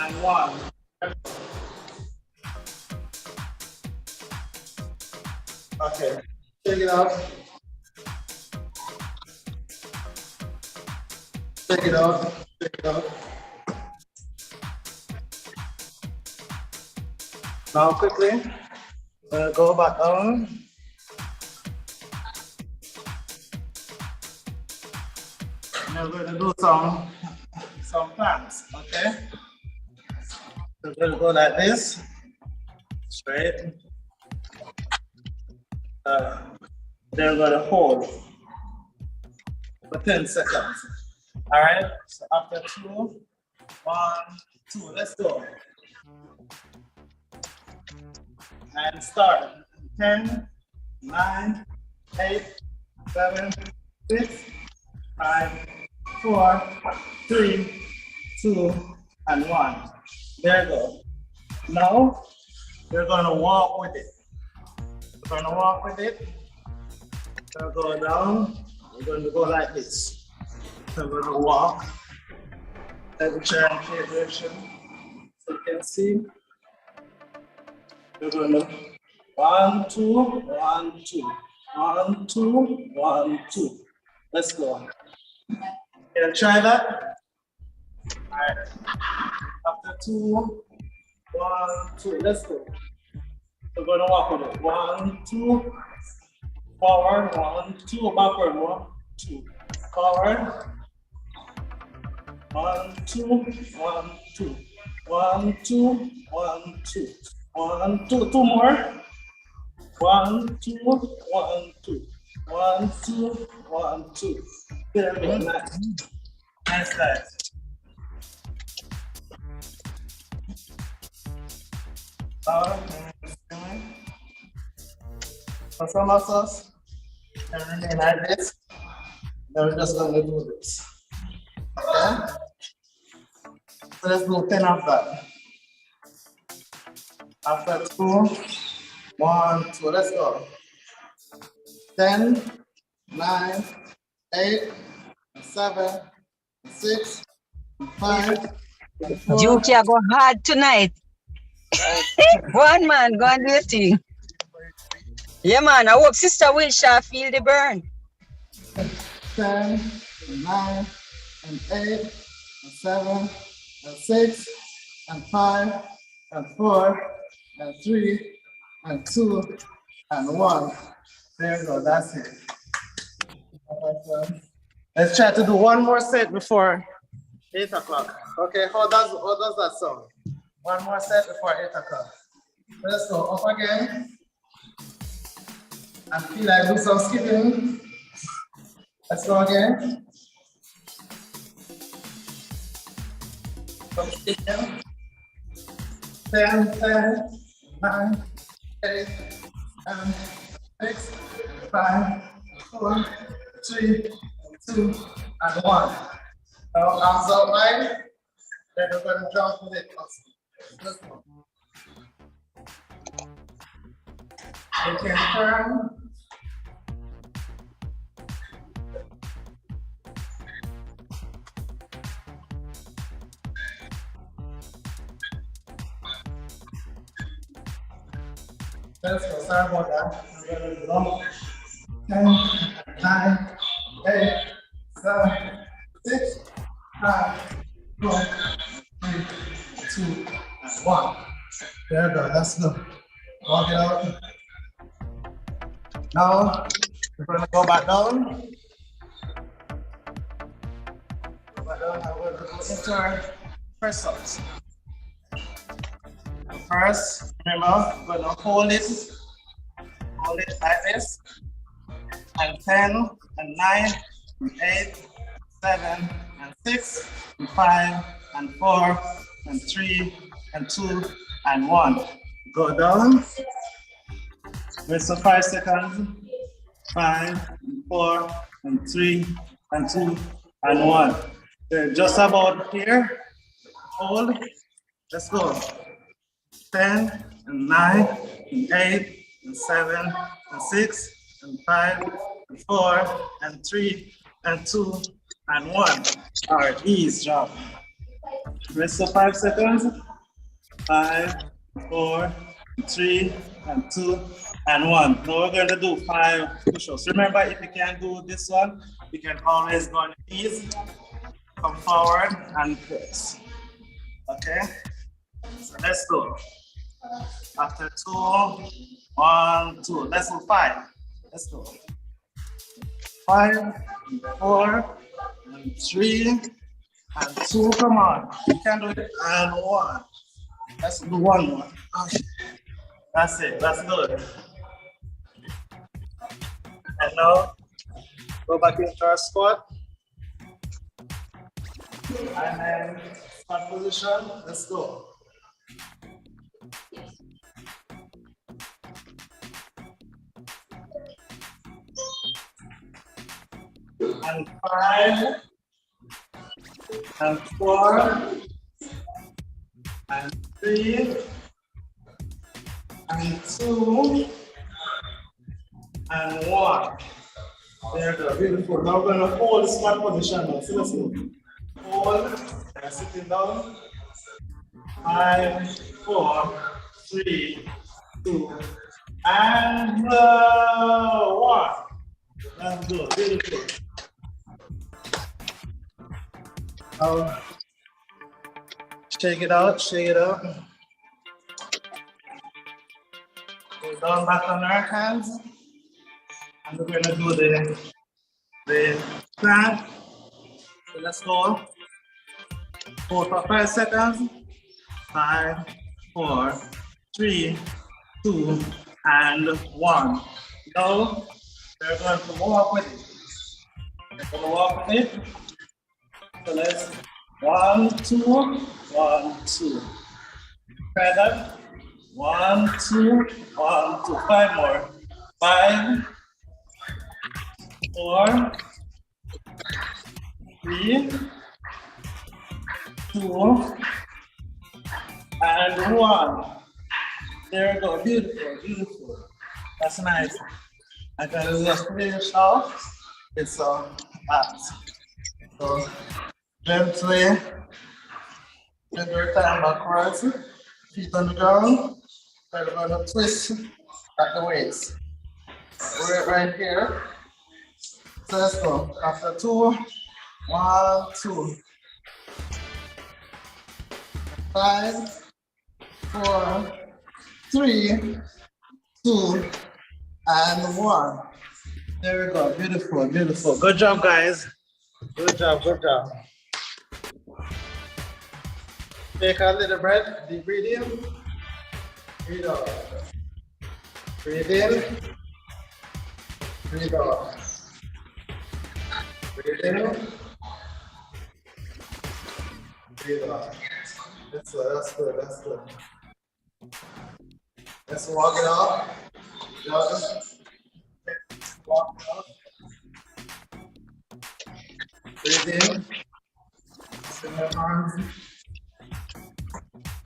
and 1. Okay, take it out. Take it out, take it out. Now quickly, go back down. Now we're gonna do some planks, okay? So we're gonna go like this, straight. Then we're gonna hold for 10 seconds. All right, so after 2, 1, 2, let's go. And start. 10, 9, 8, 7, 6, 5, 4, 3, 2, and 1. There you go. Now, we're gonna walk with it. We're gonna walk with it. We're gonna go down. We're gonna go like this. So we're gonna walk. Let me try and change direction so you can see. We're gonna 1, 2, 1, 2, 1, 2, 1, 2. Let's go. Can you try that? All right. After 2, 1, 2. Let's go. We're gonna walk with it. 1, 2, forward. 1, 2, backward. 1, 2, forward. 1, 2, 1, 2, 1, 2, 1, 2, 1, 2, 2 more. 1, 2, 1, 2, 1, 2, 1, 2. There we go. Nice. Nice, guys. For some of us, can remain like this. Then we're just going to do this. Okay? So let's do 10 of that. After 2, 1, 2, let's go. 10, 9, 8, 7, 6, 5, 4. Duke, you go hard tonight. One man, go and do your thing. Yeah, man, I hope Sister Wilshire feel the burn. 10, 9, and 8, and 7, and 6, and 5, and 4, and 3, and 2, and 1. There you go, that's it. Let's try to do one more set before 8 o'clock. Okay, how does that sound? One more set before 8 o'clock. Let's go up again. And feel like do some skipping. Let's go again. Some skipping. 10, 10, 9, 8, 7, 6, 5, 4, 3, 2, and 1. Now arms out wide. Then we're going to jump with it. Let's go. You can turn. Let's go. Sorry about that. We're going to do long. 10, 9, 8, 7, 6, 5, 4, 3, 2, and 1. There we go. Let's go. Walk it out. Now, we're going to go back down. Go back down and we're going to go into our press ups. First, remember, we're going to hold it like this. And 10, and 9, and 8, 7, and 6, and 5, and 4, and 3, and 2, and 1. Go down. Wait for 5 seconds. 5, and 4, and 3, and 2, and 1. Okay, just about here. Hold. Let's go. 10, and 9, and 8, and 7, and 6, and 5, and 4, and 3, and 2, and 1. All right, ease, drop. Rest for 5 seconds. 5, 4, 3, and 2, and 1. Now we're going to do 5 push-ups. Remember, if you can't do this one, you can always go on your knees, come forward, and press. Okay? So let's go. After 2, 1, 2. Let's do 5. Let's go. 5, 4, and 3, and 2. Come on. You can do it. And 1. Let's do one more. Okay. That's it. That's good. And now, go back into our squat. And then squat position. Let's go. And 5, and 4, and 3, and 2, and 1. There you go, beautiful. Now we're gonna hold squat position now. So let's go. Hold, and sitting down. 5, 4, 3, 2, and 1. That's good, beautiful. Now, shake it out, shake it out. Go down back on our hands. And we're gonna do the plank. So let's go. Hold for 5 seconds. 5, 4, 3, 2, and 1. Now we're going to walk with it. We're going to walk with it. So let's 1, 2, 1, 2. Try that. 1, 2, 1, 2. 5 more. 5, 4, 3, 2, and 1. There we go. Beautiful, beautiful. That's nice. I'm gonna just finish off with some abs. So gently bend your time backwards, feet on the ground. Then we're gonna twist at the waist. We're right here. So let's go. After 2, 1, 2, 5, 4, 3, 2, and 1. There we go. Beautiful, beautiful. Good job, guys. Good job, good job. Take a little breath, deep breathe in, breathe out. Breathe in, breathe out. Breathe in, breathe out. That's good, that's good, that's good. Let's walk it out. Just walk it out. Breathe in. Send your arms.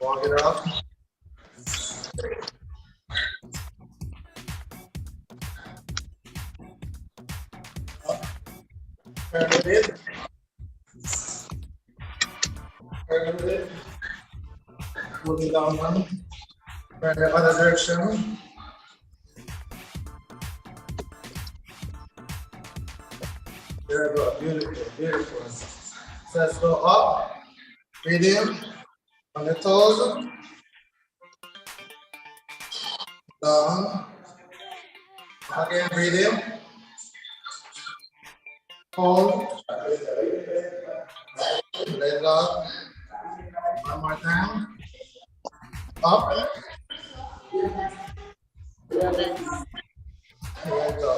Walk it out. Turn a bit. Turn a bit. Pull it down one. Turn the other direction. There we go. Beautiful, beautiful. So let's go up. Breathe in. On the toes. Down. Again, breathe in. Hold. Let go. One more time. Up. Let go.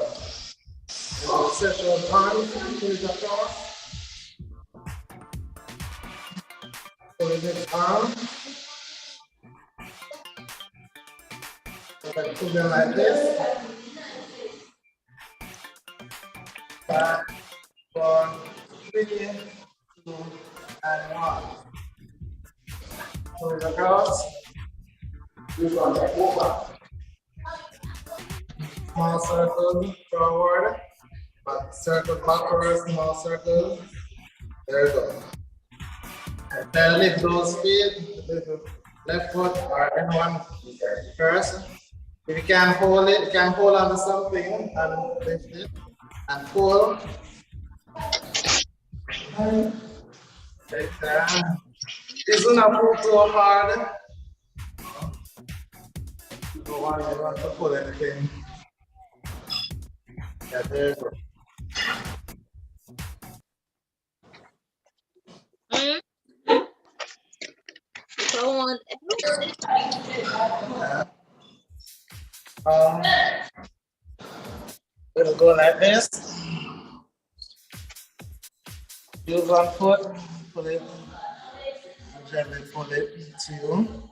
Set your arms, pull it across. Pull it arm. So pull them like this. 5, 4, 3, 2, and 1. Pull it across. Small circle forward, back circle backwards, small circle. There you go. Then lift those feet, left foot or anyone first. If you can hold it, you can hold on to something and lift it and pull. Like that. This will not pull too hard. You don't want to pull anything. Yeah, there you go. It'll go like this. Use one foot, pull it, gently pull it to you.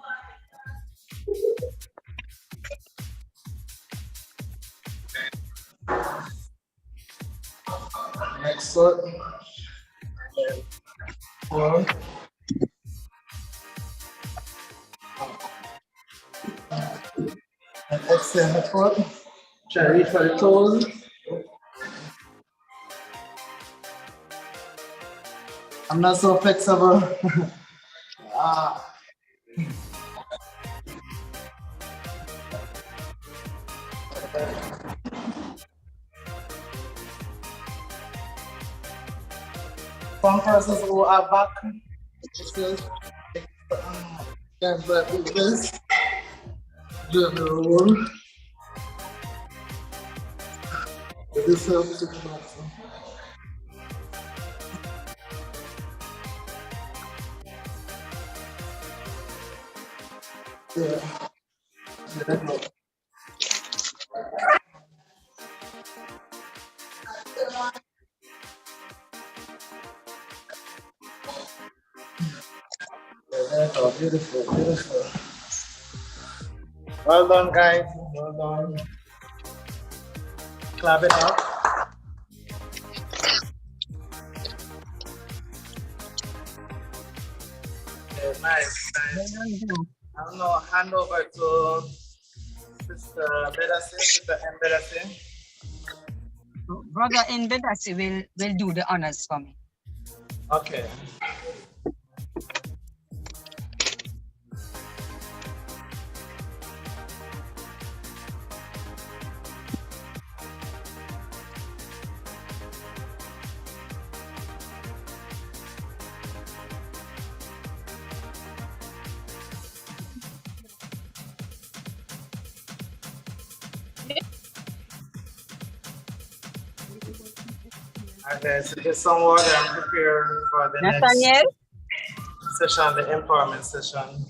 Next foot, pull. And extend the foot. Try to reach for the toes. I'm not so flexible. Some persons who are back, can do this. Do the roll. This helps to come out. Yeah. There you go. There you go. Beautiful, beautiful. Well done, guys. Well done. Clap it up. Okay, nice, nice. I'll now hand over to Sister Bedassi, Sister M. Bedassi. Brother in Bedassi will do the honors for me. Okay. Okay, so get some water and prepare for the Nathaniel? next session, the empowerment session.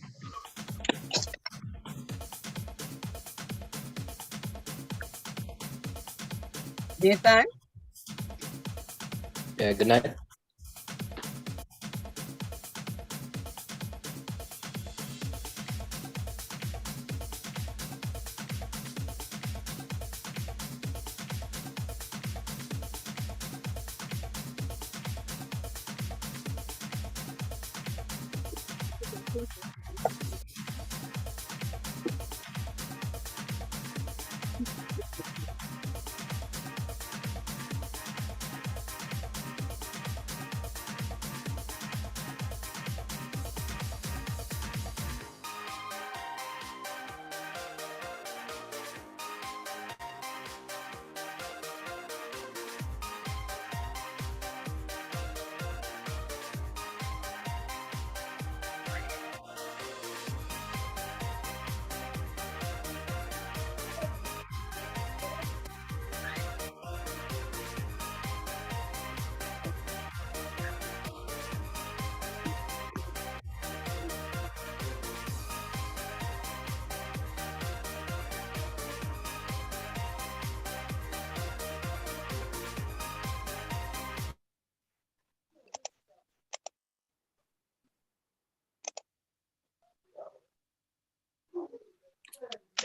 Nathan? Yeah, good night.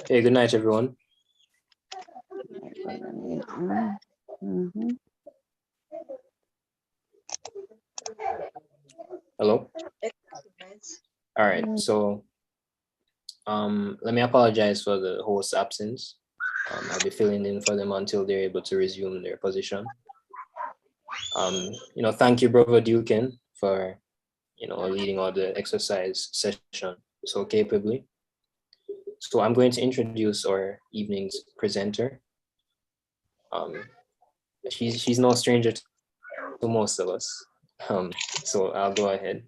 Hey, good night, everyone. Hello. All right. So, let me apologize for the host's absence. I'll be filling in for them until they're able to resume their position. Thank you, Brother Duken, for leading all the exercise session so capably. So I'm going to introduce our evening's presenter. She's no stranger to most of us. So I'll go ahead.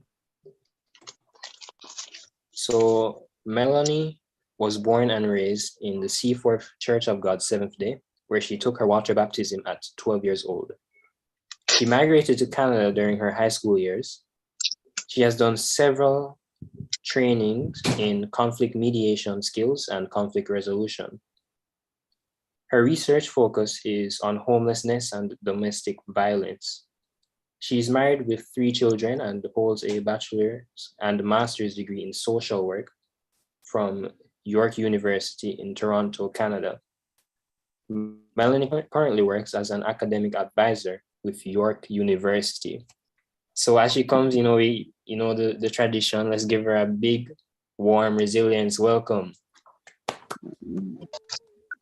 So Melonie was born and raised in the Seaforth Church of God Seventh Day, where she took her water baptism at 12 years old. She migrated to Canada during her high school years. She has done several trainings in conflict mediation skills and conflict resolution. Her research focus is on homelessness and domestic violence. She is married with 3 children and holds a bachelor's and master's degree in social work from York University in Toronto, Canada. Melonie currently works as an academic advisor with York University. So as she comes, the tradition, let's give her a big, warm, resilience welcome.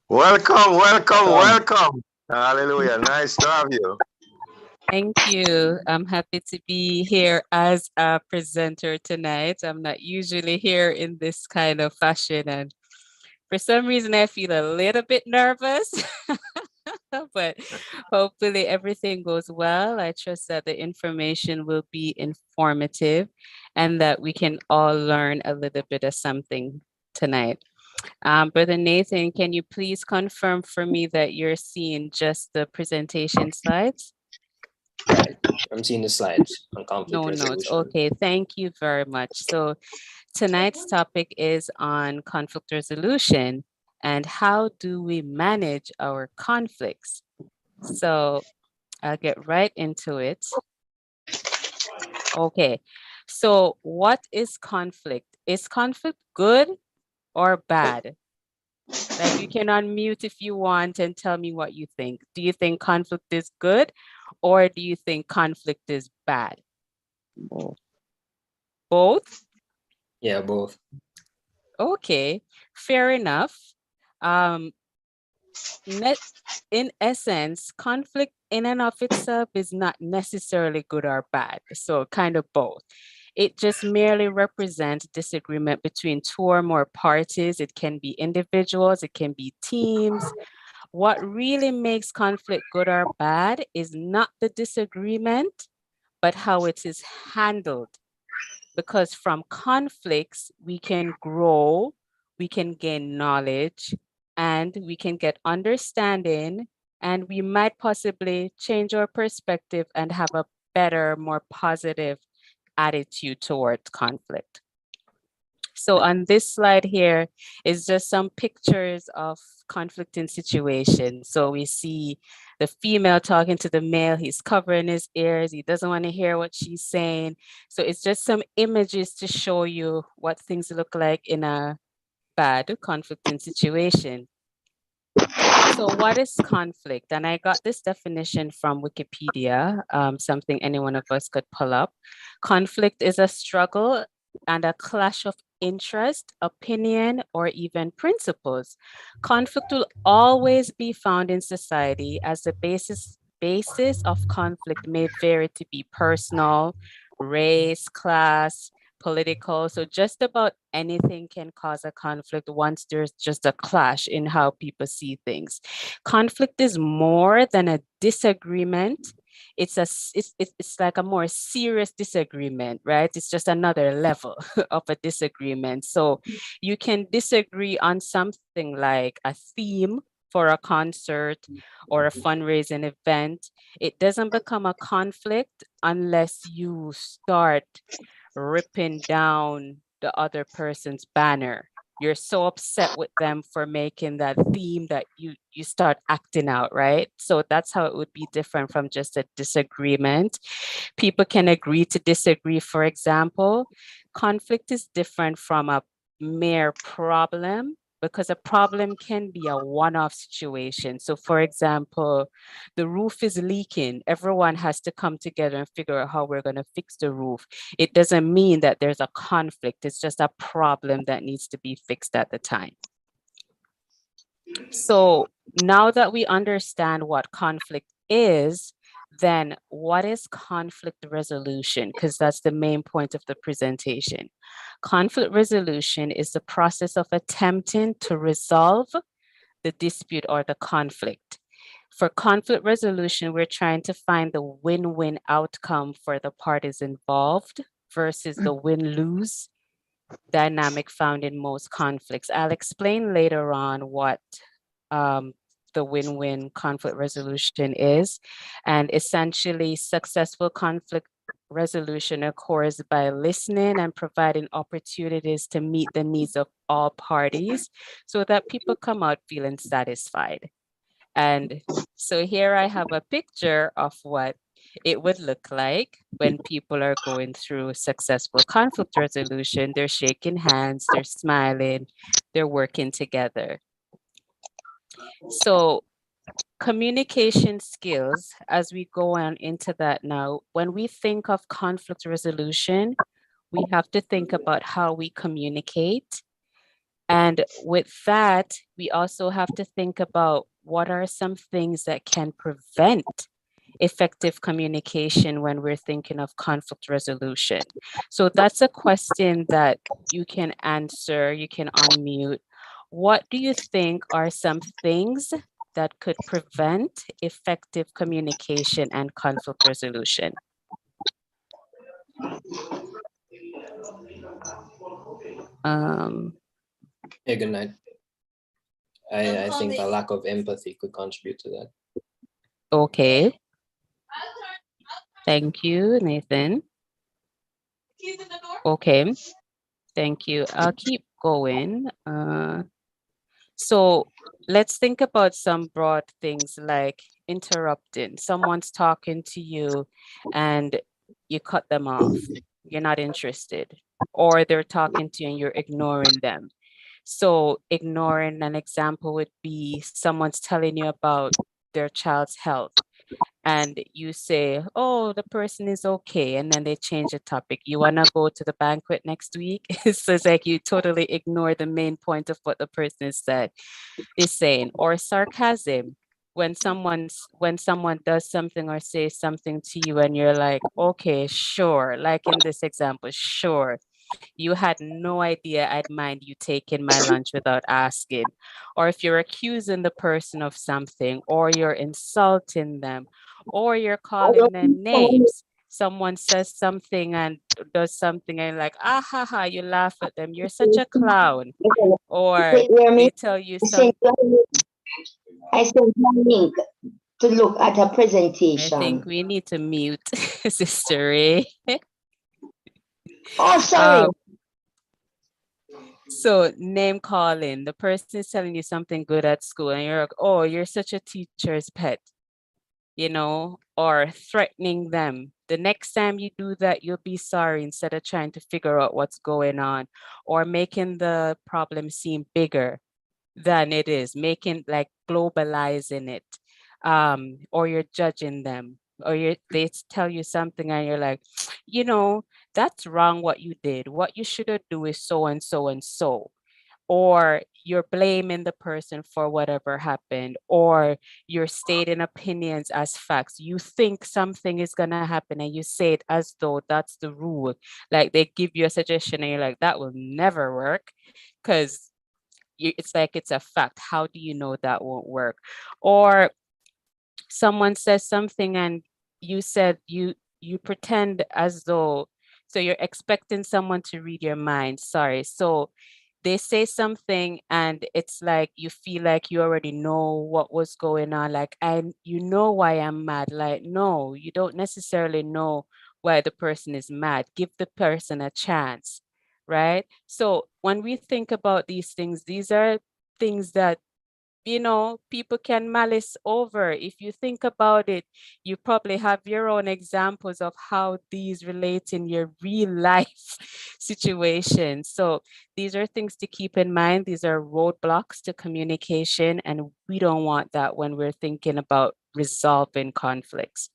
Welcome. Hallelujah. Nice to have you. Thank you. I'm happy to be here as a presenter tonight. I'm not usually here in this kind of fashion, and for some reason I feel a little bit nervous, but hopefully everything goes well. I trust that the information will be informative and that we can all learn a little bit of something tonight. Brother Nathan, can you please confirm for me that you're seeing just the presentation slides? Right. I'm seeing the slides on conflict No resolution. notes. Okay, thank you very much. So tonight's topic is on conflict resolution and how do we manage our conflicts. So I'll get right into it. Okay, so what is conflict? Is conflict good or bad? Like, you can unmute if you want and tell me what you think. Do you think conflict is good or do you think conflict is bad? Both? Yeah, both. Okay, fair enough. In essence, conflict in and of itself is not necessarily good or bad. So kind of both. It just merely represents disagreement between 2 or more parties. It can be individuals, it can be teams. What really makes conflict good or bad is not the disagreement, but how it is handled. Because from conflicts, we can grow, we can gain knowledge, and we can get understanding, and we might possibly change our perspective and have a better, more positive attitude towards conflict. So on this slide here is just some pictures of conflicting situations. So we see the female talking to the male, he's covering his ears, he doesn't want to hear what she's saying. So it's just some images to show you what things look like in a bad conflicting situation. So what is conflict? And I got this definition from Wikipedia, something any one of us could pull up. Conflict is a struggle and a clash of interest, opinion, or even principles. Conflict will always be found in society, as the basis of conflict may vary to be personal, race, class, political. So just about anything can cause a conflict once there's just a clash in how people see things. Conflict is more than a disagreement. It's like a more serious disagreement, right? It's just another level of a disagreement. So you can disagree on something like a theme for a concert or a fundraising event. It doesn't become a conflict unless you start ripping down the other person's banner. You're so upset with them for making that theme that you start acting out, right? So that's how it would be different from just a disagreement. People can agree to disagree, for example. Conflict is different from a mere problem, because a problem can be a one-off situation. So for example, the roof is leaking. Everyone has to come together and figure out how we're going to fix the roof. It doesn't mean that there's a conflict. It's just a problem that needs to be fixed at the time. So now that we understand what conflict is, then what is conflict resolution? Because that's the main point of the presentation. Conflict resolution is the process of attempting to resolve the dispute or the conflict. For conflict resolution, we're trying to find the win-win outcome for the parties involved versus the win-lose dynamic found in most conflicts. I'll explain later on what the win-win conflict resolution is. And essentially, successful conflict resolution occurs by listening and providing opportunities to meet the needs of all parties so that people come out feeling satisfied. And so here I have a picture of what it would look like when people are going through successful conflict resolution. They're shaking hands, they're smiling, they're working together. So communication skills, as we go on into that now, when we think of conflict resolution, we have to think about how we communicate. And with that, we also have to think about what are some things that can prevent effective communication when we're thinking of conflict resolution. So that's a question that you can answer, you can unmute. What do you think are some things that could prevent effective communication and conflict resolution? Hey, good night. I think a lack of empathy could contribute to that. Okay. Thank you, Nathan. Okay. Thank you. I'll keep going. So let's think about some broad things like interrupting. Someone's talking to you and you cut them off. You're not interested. Or they're talking to you and you're ignoring them. So ignoring, an example would be someone's telling you about their child's health and you say, oh, the person is okay. And then they change the topic. You want to go to the banquet next week? So it's like you totally ignore the main point of what the person is saying. Or sarcasm. When someone does something or says something to you and you're like, okay, sure. Like in this example, sure. You had no idea I'd mind you taking my lunch without asking. Or if you're accusing the person of something, or you're insulting them, or you're calling them names. Someone says something and does something and like, ah ha ha, you laugh at them. You're such a clown. Or they tell you something. I sent my link to look at a I presentation. think we need to mute Sister Ray. Oh, sorry. So name calling, the person is telling you something good at school and you're like, oh, you're such a teacher's pet, you know, or threatening them. The next time you do that, you'll be sorry instead of trying to figure out what's going on, or making the problem seem bigger than it is, making like globalizing it, or you're judging them, or they tell you something and you're like, you know, that's wrong what you did. What you should do is so and so and so. Or you're blaming the person for whatever happened, or you're stating opinions as facts. You think something is going to happen and you say it as though that's the rule. Like they give you a suggestion and you're like, that will never work, because it's like it's a fact. How do you know that won't work? Or someone says something and you said you pretend as though, so you're expecting someone to read your mind. Sorry. So they say something and it's like you feel like you already know what was going on. Like, you know why I'm mad. Like, no, you don't necessarily know why the person is mad. Give the person a chance, right? So when we think about these things, these are things that, you know, people can malice over. If you think about it, you probably have your own examples of how these relate in your real life situation. So these are things to keep in mind. These are roadblocks to communication, and we don't want that when we're thinking about resolving conflicts.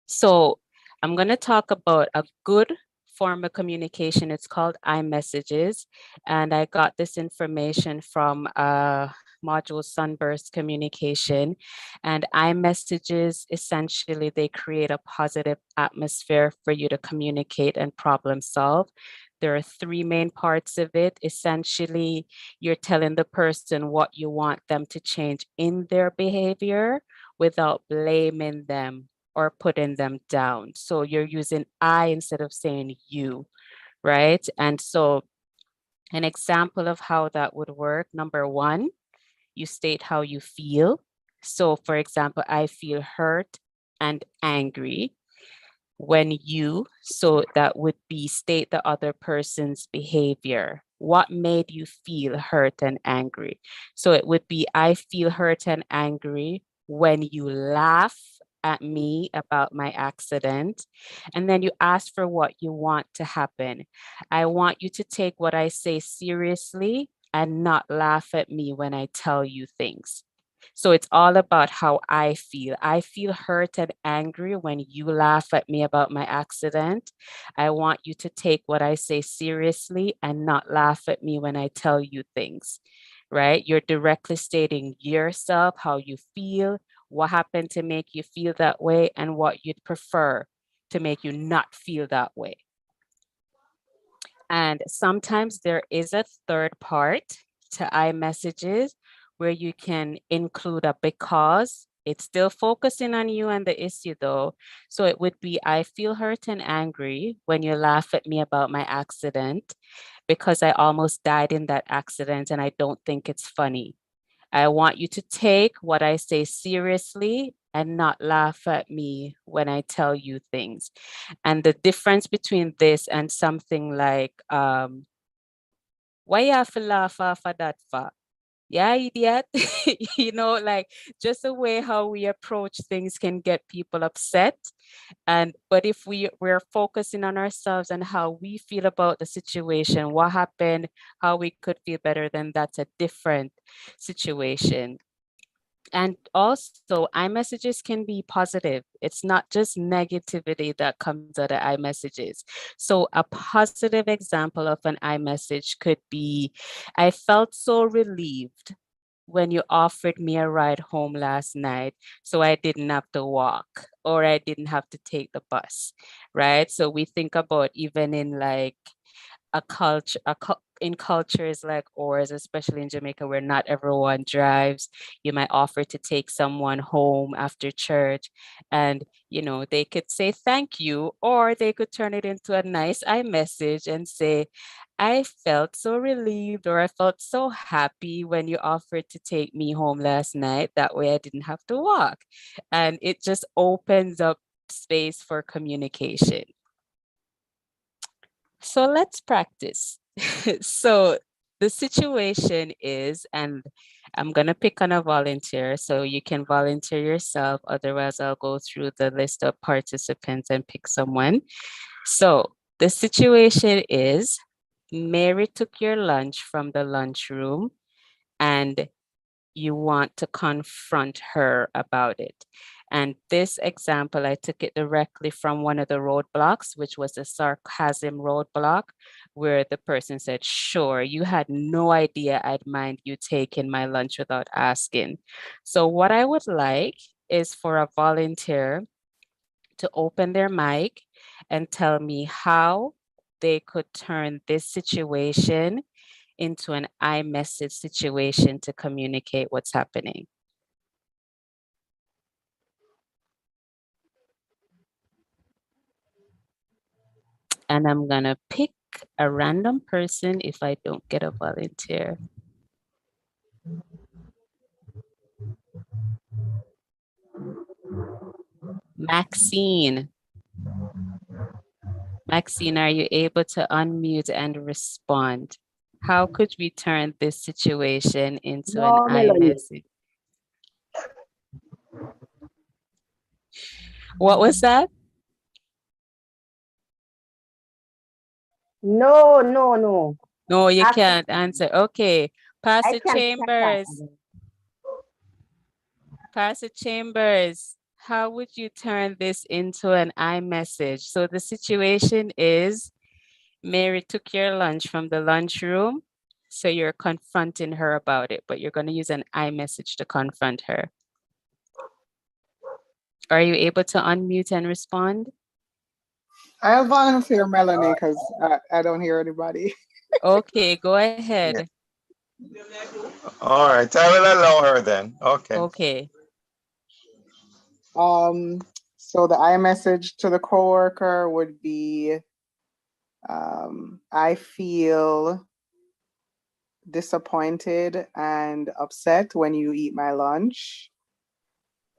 So I'm going to talk about a good form of communication. It's called iMessages. And I got this information from a module Sunburst Communication. And iMessages, essentially, they create a positive atmosphere for you to communicate and problem solve. There are three main parts of it. Essentially, you're telling the person what you want them to change in their behavior without blaming them or putting them down. So you're using I instead of saying you, right? And so an example of how that would work, number one, you state how you feel. So for example, I feel hurt and angry. When you, so that would be state the other person's behavior. What made you feel hurt and angry? So it would be, I feel hurt and angry when you laugh at me about my accident. And then you ask for what you want to happen. I want you to take what I say seriously and not laugh at me when I tell you things. So it's all about how I feel. I feel hurt and angry when you laugh at me about my accident. I want you to take what I say seriously and not laugh at me when I tell you things, right? You're directly stating yourself, how you feel, what happened to make you feel that way, and what you'd prefer to make you not feel that way. And sometimes there is a third part to iMessages where you can include a because. It's still focusing on you and the issue though. So it would be, I feel hurt and angry when you laugh at me about my accident because I almost died in that accident and I don't think it's funny. I want you to take what I say seriously and not laugh at me when I tell you things. And the difference between this and something like, why you have to laugh off of that for? Yeah, idiot. You know, like just the way how we approach things can get people upset. But if we're focusing on ourselves and how we feel about the situation, what happened, how we could feel better, then that's a different situation. And also, iMessages can be positive. It's not just negativity that comes out of iMessages. So a positive example of an iMessage could be, I felt so relieved when you offered me a ride home last night, so I didn't have to walk or I didn't have to take the bus, right? So we think about even in like a culture, in cultures like ours, especially in Jamaica, where not everyone drives, you might offer to take someone home after church, and you know they could say thank you, or they could turn it into a nice iMessage and say, I felt so relieved, or I felt so happy when you offered to take me home last night. That way I didn't have to walk. And it just opens up space for communication. So let's practice. So the situation is, and I'm going to pick on a volunteer, so you can volunteer yourself. Otherwise, I'll go through the list of participants and pick someone. So the situation is, Mary took your lunch from the lunchroom and you want to confront her about it. And this example, I took it directly from one of the roadblocks, which was the sarcasm roadblock, where the person said, sure, you had no idea I'd mind you taking my lunch without asking. So what I would like is for a volunteer to open their mic and tell me how they could turn this situation into an iMessage situation to communicate what's happening. And I'm gonna pick a random person if I don't get a volunteer. Maxine. Maxine, are you able to unmute and respond? How could we turn this situation into an No, Melonie. iMessage? What was that? No, no, no. No, you Ask- can't answer. Okay, Pastor I can't Chambers. Pastor Chambers, how would you turn this into an iMessage? So the situation is, Mary took your lunch from the lunchroom, So you're confronting her about it, but you're going to use an I message to confront her. Are you able to unmute and respond? I'll volunteer Melonie because I don't hear anybody. Okay, go ahead. All right, I will allow her then. Okay. Okay. So the iMessage to the coworker would be, I feel disappointed and upset when you eat my lunch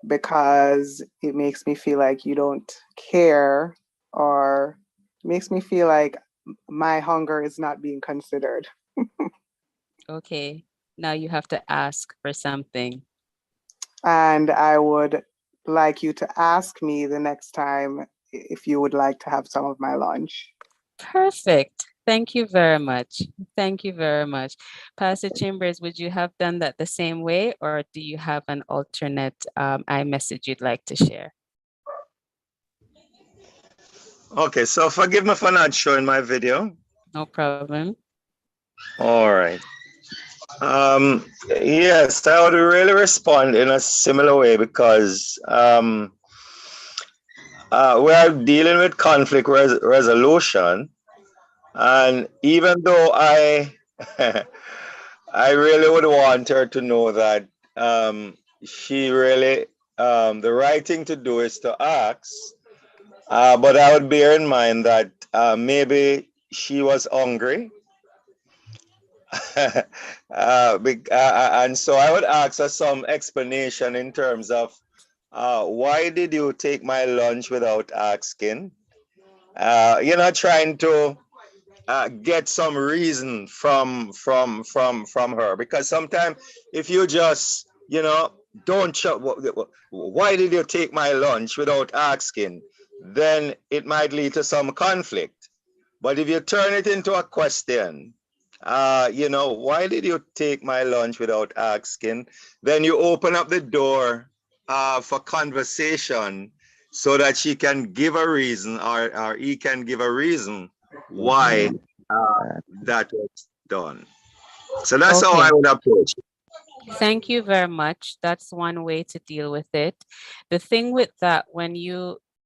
because it makes me feel like you don't care, or makes me feel like my hunger is not being considered. Okay. Now you have to ask for something. And I would like you to ask me the next time if you would like to have some of my lunch. Perfect. Thank you very much. Thank you very much. Pastor Chambers, would you have done that the same way, or do you have an alternate iMessage you'd like to share? Okay, so forgive me for not showing my video. No problem. All right. Yes, I would really respond in a similar way because we are dealing with conflict resolution, and even though I I really would want her to know that she really the right thing to do is to ask, but I would bear in mind that maybe she was hungry. And so I would ask her some explanation in terms of why did you take my lunch without asking? Trying to get some reason from her, because sometimes if you just don't why did you take my lunch without asking, then it might lead to some conflict. But if you turn it into a question, why did you take my lunch without asking? Then you open up the door for conversation so that she can give a reason, or he can give a reason why that was done. So that's how I Okay. would approach it. Thank you very much. That's one way to deal with it. The thing with that,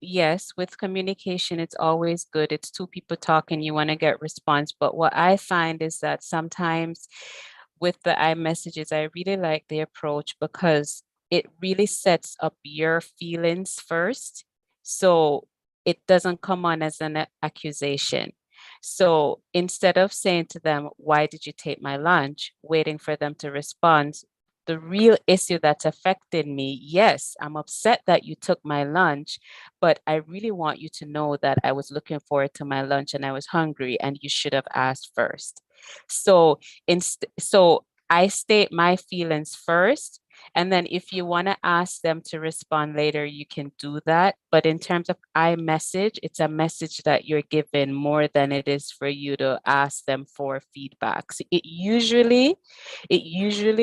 yes, with communication, it's always good. It's two people talking, you want to get response. But what I find is that sometimes with the iMessages, I really like the approach because it really sets up your feelings first. So it doesn't come on as an accusation. So instead of saying to them, why did you take my lunch? Waiting for them to respond, the real issue that's affecting me, yes, I'm upset that you took my lunch, but I really want you to know that I was looking forward to my lunch and I was hungry and you should have asked first. So so I state my feelings first, and then if you want to ask them to respond later, you can do that. But in terms of iMessage, it's a message that you're given more than it is for you to ask them for feedback. So it usually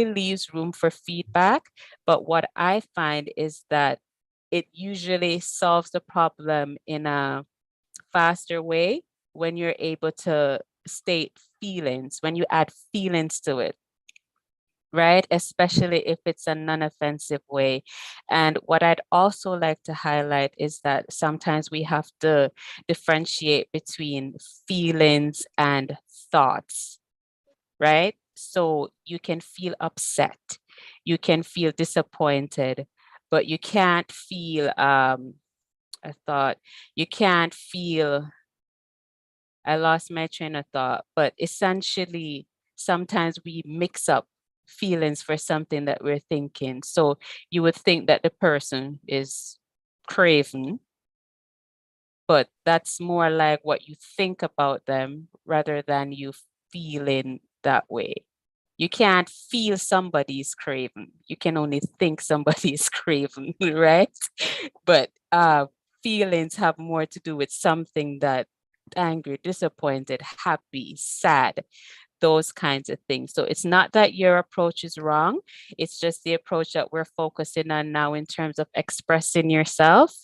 leaves room for feedback. But what I find is that it usually solves the problem in a faster way when you're able to state feelings, when you add feelings to it, right? Especially if it's a non-offensive way. And what I'd also like to highlight is that sometimes we have to differentiate between feelings and thoughts, right? So you can feel upset, you can feel disappointed, but you can't feel you can't feel, I lost my train of thought, but essentially, sometimes we mix up feelings for something that we're thinking. So you would think that the person is craving, but that's more like what you think about them rather than you feeling that way. You can't feel somebody's craving. You can only think somebody's craving, right? But feelings have more to do with something that angry, disappointed, happy, sad, those kinds of things. So it's not that your approach is wrong. It's just the approach that we're focusing on now in terms of expressing yourself.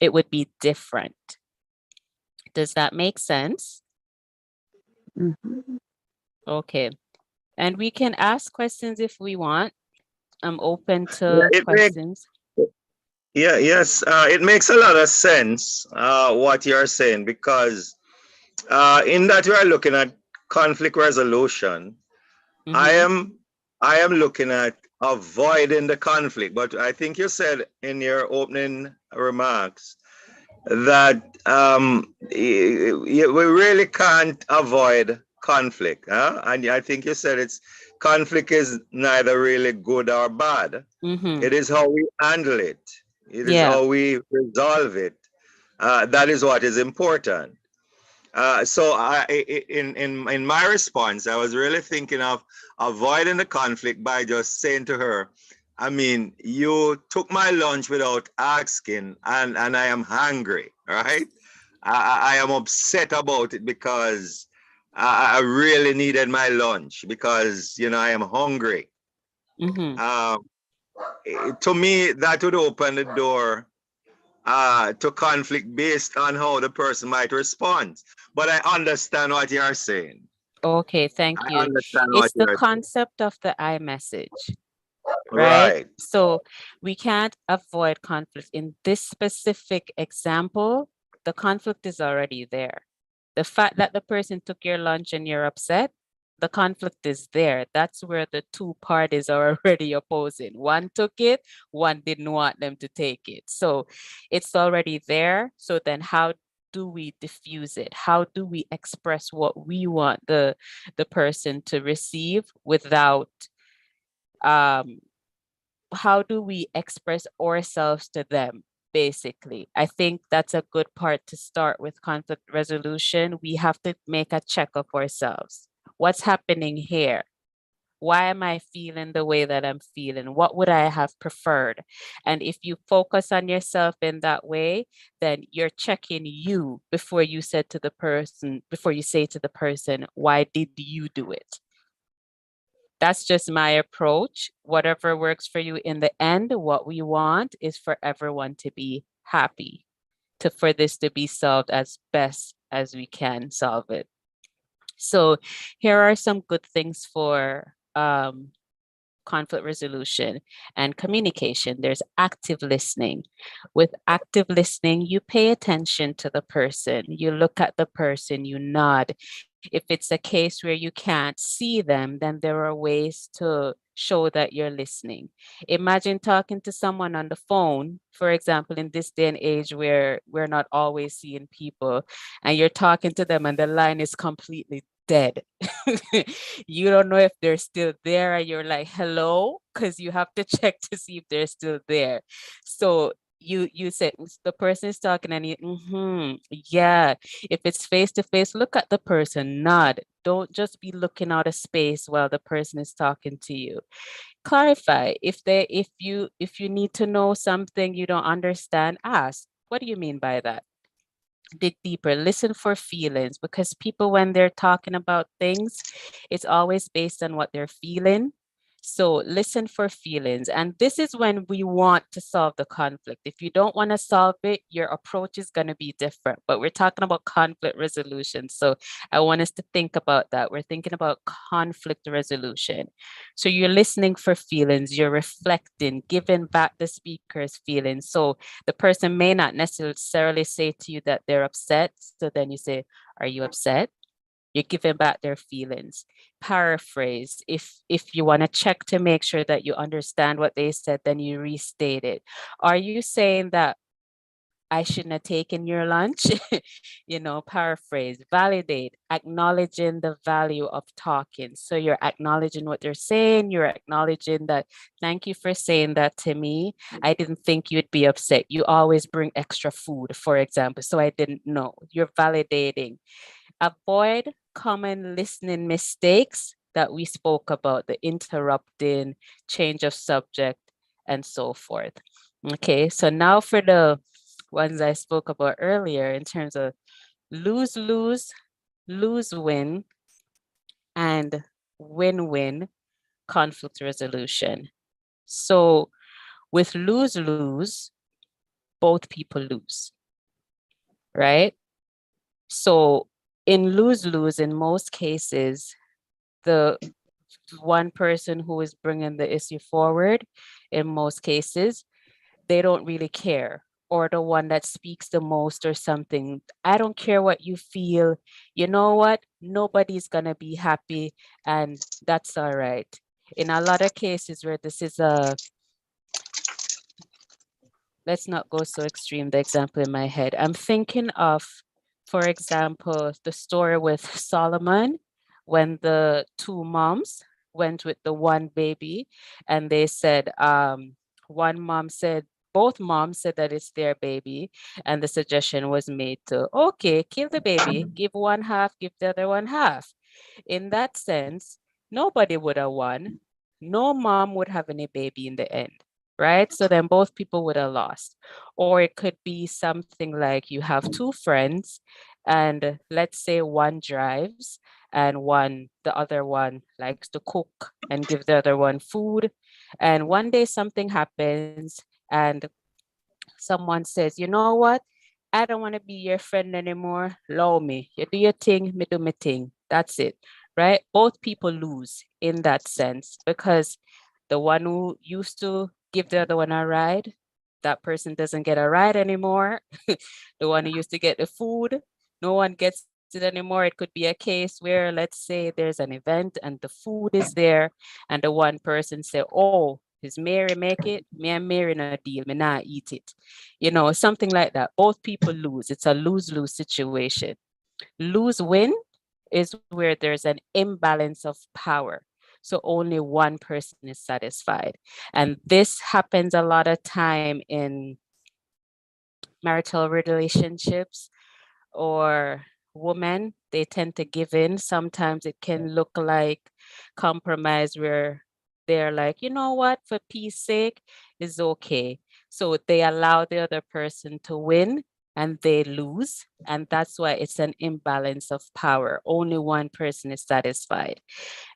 It would be different. Does that make sense? Mhm. Okay. And we can ask questions if we want. I'm open to It makes questions. yes, it makes a lot of sense what you're saying because in that you are looking at conflict resolution. I Mhm. am I am looking at avoiding the conflict, but I think you said in your opening remarks that we really can't avoid conflict, huh? And I think you said it's conflict is neither really good or bad. Mhm. It is how we handle it. It is Yeah. how we resolve it. That is what is important. So in my response, I was really thinking of avoiding the conflict by just saying to her, I mean, you took my lunch without asking, and I am hungry, right? I am upset about it because I really needed my lunch because I am hungry. Mhm. Um, to me, that would open the door to conflict based on how the person might respond. But I understand what you are saying. Okay, thank I you. understand what It's you the are saying. concept of the I message, right? Right. So we can't avoid conflict. In this specific example, the conflict is already there. The fact that the person took your lunch and you're upset, the conflict is there. That's where the two parties are already opposing. One took it, one didn't want them to take it. So it's already there. So then how do we diffuse it? How do we express what we want the person to receive without um how do we express ourselves to them, basically? I think that's a good part to start with conflict resolution. We have to make a check of ourselves. What's happening here? Why am I feeling the way that I'm feeling? What would I have preferred? And if you focus on yourself in that way, then you're checking you before you say to the person, why did you do it? That's just my approach. Whatever works for you in the end, what we want is for everyone to be happy, for this to be solved as best as we can solve it. So here are some good things for conflict resolution and communication. There's active listening. With active listening, you pay attention to the person, you look at the person, you nod. If it's a case where you can't see them, then there are ways to show that you're listening. Imagine talking to someone on the phone, for example, in this day and age where we're not always seeing people, and you're talking to them and the line is completely dead. You don't know if they're still there, and you're like, hello, because you have to check to see if they're still there. So you said the person is talking and you, yeah. If it's face to face, look at the person, nod. Don't just be looking out of space while the person is talking to you. Clarify. If you need to know something you don't understand, ask. What do you mean by that? Dig deeper, listen for feelings, because people, when they're talking about things, it's always based on what they're feeling. So listen for feelings. And this is when we want to solve the conflict. If you don't want to solve it, your approach is going to be different. But we're talking about conflict resolution. So I want us to think about that. We're thinking about conflict resolution. So you're listening for feelings, you're reflecting, giving back the speaker's feelings. So the person may not necessarily say to you that they're upset. So then you say, are you upset? You're giving back their feelings. Paraphrase. If you want to check to make sure that you understand what they said, then you restate it. Are you saying that I shouldn't have taken your lunch? Paraphrase, validate, acknowledging the value of talking. So you're acknowledging what they're saying. You're acknowledging that, thank you for saying that to me. I didn't think you'd be upset. You always bring extra food, for example, so I didn't know. You're validating. Avoid common listening mistakes that we spoke about, the interrupting, change of subject, and so forth. Okay, so now for the ones I spoke about earlier in terms of lose, lose, lose, win, and win, win conflict resolution. So with lose, lose, both people lose, right? So in lose, lose, in most cases, the one person who is bringing the issue forward in most cases, they don't really care, or the one that speaks the most or something. I don't care what you feel. You know what? Nobody's going to be happy, and that's all right. In a lot of cases where this is a, let's not go so extreme, the example in my head. I'm thinking of, for example, the story with Solomon when the two moms went with the one baby and they said, one mom said, both moms said that it's their baby, and the suggestion was made to, okay, kill the baby, give one half, give the other one half. In that sense, nobody would have won. No mom would have any baby in the end, right? So then both people would have lost. Or it could be something like you have two friends, and let's say one drives and the other one likes to cook and give the other one food. And one day something happens and someone says, you know what? I don't want to be your friend anymore. Allow me. You do your thing, me do my thing. That's it. Right? Both people lose in that sense because the one who used to give the other one a ride, that person doesn't get a ride anymore. The one who used to get the food, no one gets it anymore. It could be a case where, let's say, there's an event and the food is there, and the one person say, "Oh, is Mary make it? Me and Mary no deal. Me not eat it." You know, something like that. Both people lose. It's a lose-lose situation. Lose-win is where there's an imbalance of power. So only one person is satisfied. And this happens a lot of time in marital relationships or women. They tend to give in. Sometimes it can look like compromise where they're like, you know what, for peace sake, is okay. So they allow the other person to win and they lose. And that's why it's an imbalance of power. Only one person is satisfied.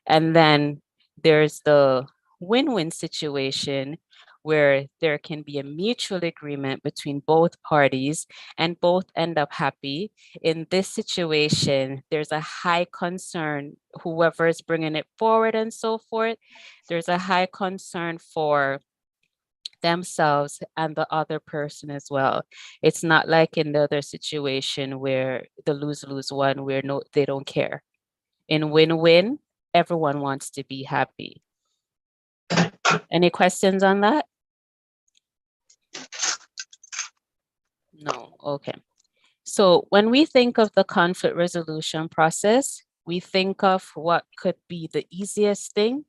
And then there's the win-win situation where there can be a mutual agreement between both parties and both end up happy. In this situation, there's a high concern, whoever is bringing it forward and so forth, there's a high concern for themselves and the other person as well. It's not like in the other situation where the lose-lose one where no, they don't care. In win-win, everyone wants to be happy. Any questions on that? No, okay. So when we think of the conflict resolution process, we think of what could be the easiest thing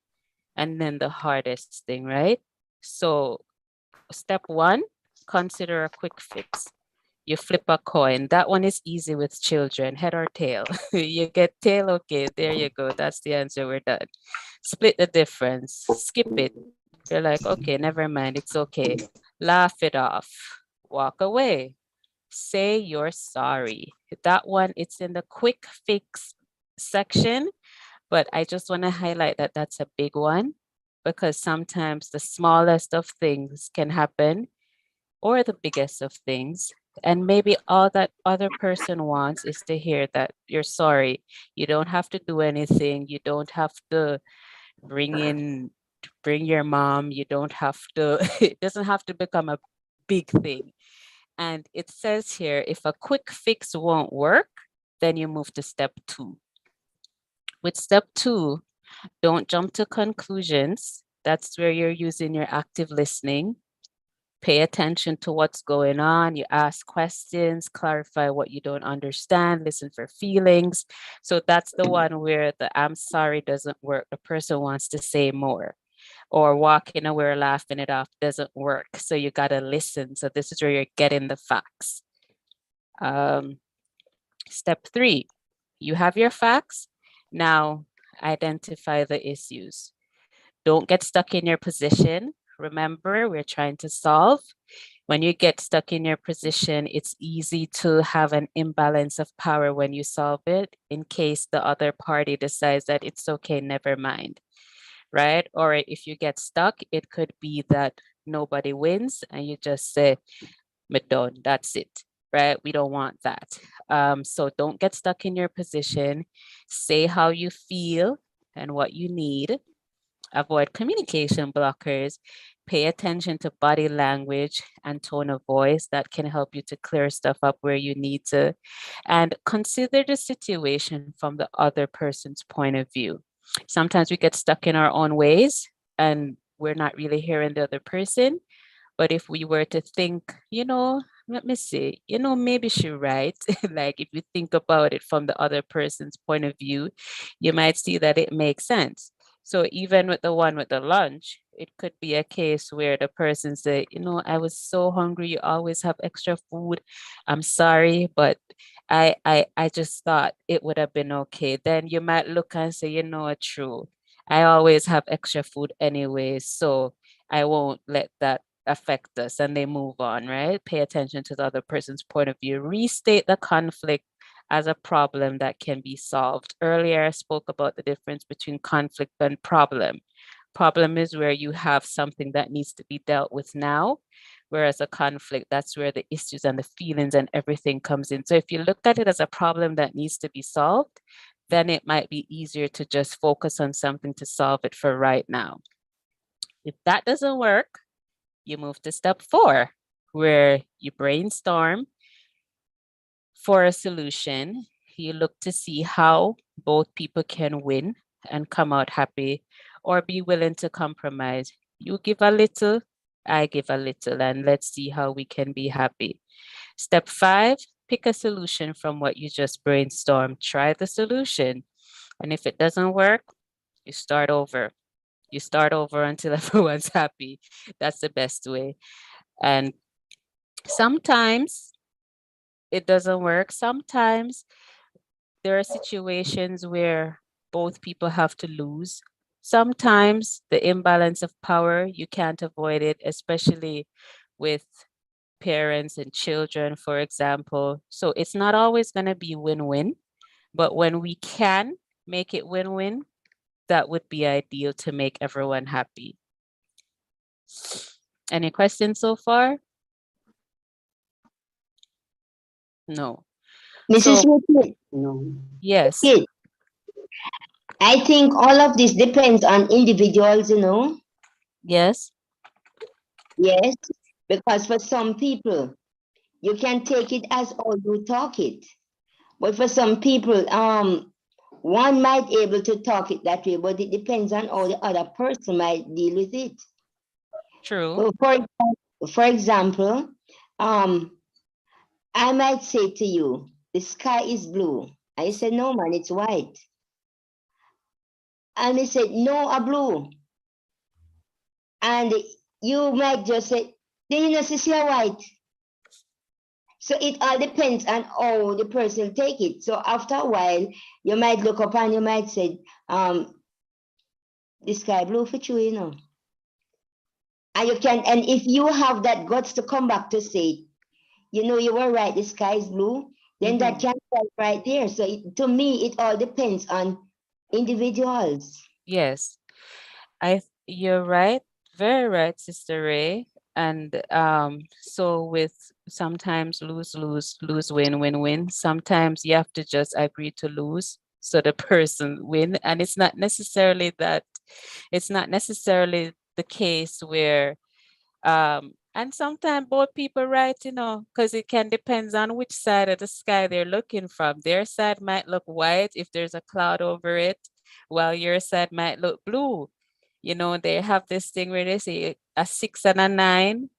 and then the hardest thing, right? So step one, consider a quick fix. You flip a coin. That one is easy with children, head or tail. You get tail, okay, there you go. That's the answer, we're done. Split the difference, skip it. You're like, okay, never mind, it's okay. Laugh it off, walk away. Say you're sorry. That one, it's in the quick fix section, but I just want to highlight that that's a big one because sometimes the smallest of things can happen or the biggest of things. And maybe all that other person wants is to hear that you're sorry. You don't have to do anything. You don't have to bring your mom. You don't have to, it doesn't have to become a big thing. And it says here, if a quick fix won't work, then you move to step two. With step two, don't jump to conclusions. That's where you're using your active listening. Pay attention to what's going on. You ask questions, clarify what you don't understand, listen for feelings. So that's the one where the I'm sorry doesn't work. The person wants to say more. Or walking away or laughing it off doesn't work. So you got to listen. So this is where you're getting the facts. Step three, you have your facts. Now identify the issues. Don't get stuck in your position. Remember, we're trying to solve. When you get stuck in your position, it's easy to have an imbalance of power when you solve it in case the other party decides that it's okay, never mind, right? Or if you get stuck, it could be that nobody wins and you just say, "Me done, that's it," right? We don't want that. So don't get stuck in your position. Say how you feel and what you need. Avoid communication blockers. Pay attention to body language and tone of voice. That can help you to clear stuff up where you need to. And consider the situation from the other person's point of view. Sometimes we get stuck in our own ways and we're not really hearing the other person. But if we were to think, let me see, maybe she's right. Like if you think about it from the other person's point of view, you might see that it makes sense. So even with the one with the lunch, it could be a case where the person say, I was so hungry, you always have extra food. I'm sorry, but I just thought it would have been okay. Then you might look and say, true. I always have extra food anyway, so I won't let that affect us, and they move on, right? Pay attention to the other person's point of view. Restate the conflict as a problem that can be solved. Earlier, I spoke about the difference between conflict and problem. Problem is where you have something that needs to be dealt with now, whereas a conflict, that's where the issues and the feelings and everything comes in. So if you look at it as a problem that needs to be solved, then it might be easier to just focus on something to solve it for right now. If that doesn't work, you move to step 4, where you brainstorm for a solution. You look to see how both people can win and come out happy, or be willing to compromise. You give a little, I give a little, and let's see how we can be happy. Step 5, pick a solution from what you just brainstormed. Try the solution. And if it doesn't work, you start over. You start over until everyone's happy. That's the best way. And sometimes it doesn't work. Sometimes there are situations where both people have to lose. Sometimes the imbalance of power, you can't avoid it, especially with parents and children, for example. So it's not always going to be win-win, but when we can make it win-win, that would be ideal to make everyone happy. Any questions so far? No. Mrs. So, Ricketts, no. yes. Ricketts, I think all of this depends on individuals, Yes. Yes, because for some people, you can take it as how you talk it. But for some people, one might able to talk it that way, but it depends on how the other person might deal with it. True. So for example, I might say to you, the sky is blue. I said, no, man, it's white. And he said, no, a blue. And you might just say, then you know, see a white. So it all depends on how the person take it. So after a while, you might look up and you might say, the sky blue for you, And you can, and if you have that guts to come back to say, you were right, the sky is blue, then that can be right there. So to me, it all depends on individuals. Yes. You're right. Very right, Sister Ray. And so with sometimes lose, lose, lose, win, win, win. Sometimes you have to just agree to lose so the person win. And it's not necessarily the case where and sometimes both people right, because it can depends on which side of the sky they're looking from. Their side might look white if there's a cloud over it, while your side might look blue. They have this thing where they say a 6 and a 9.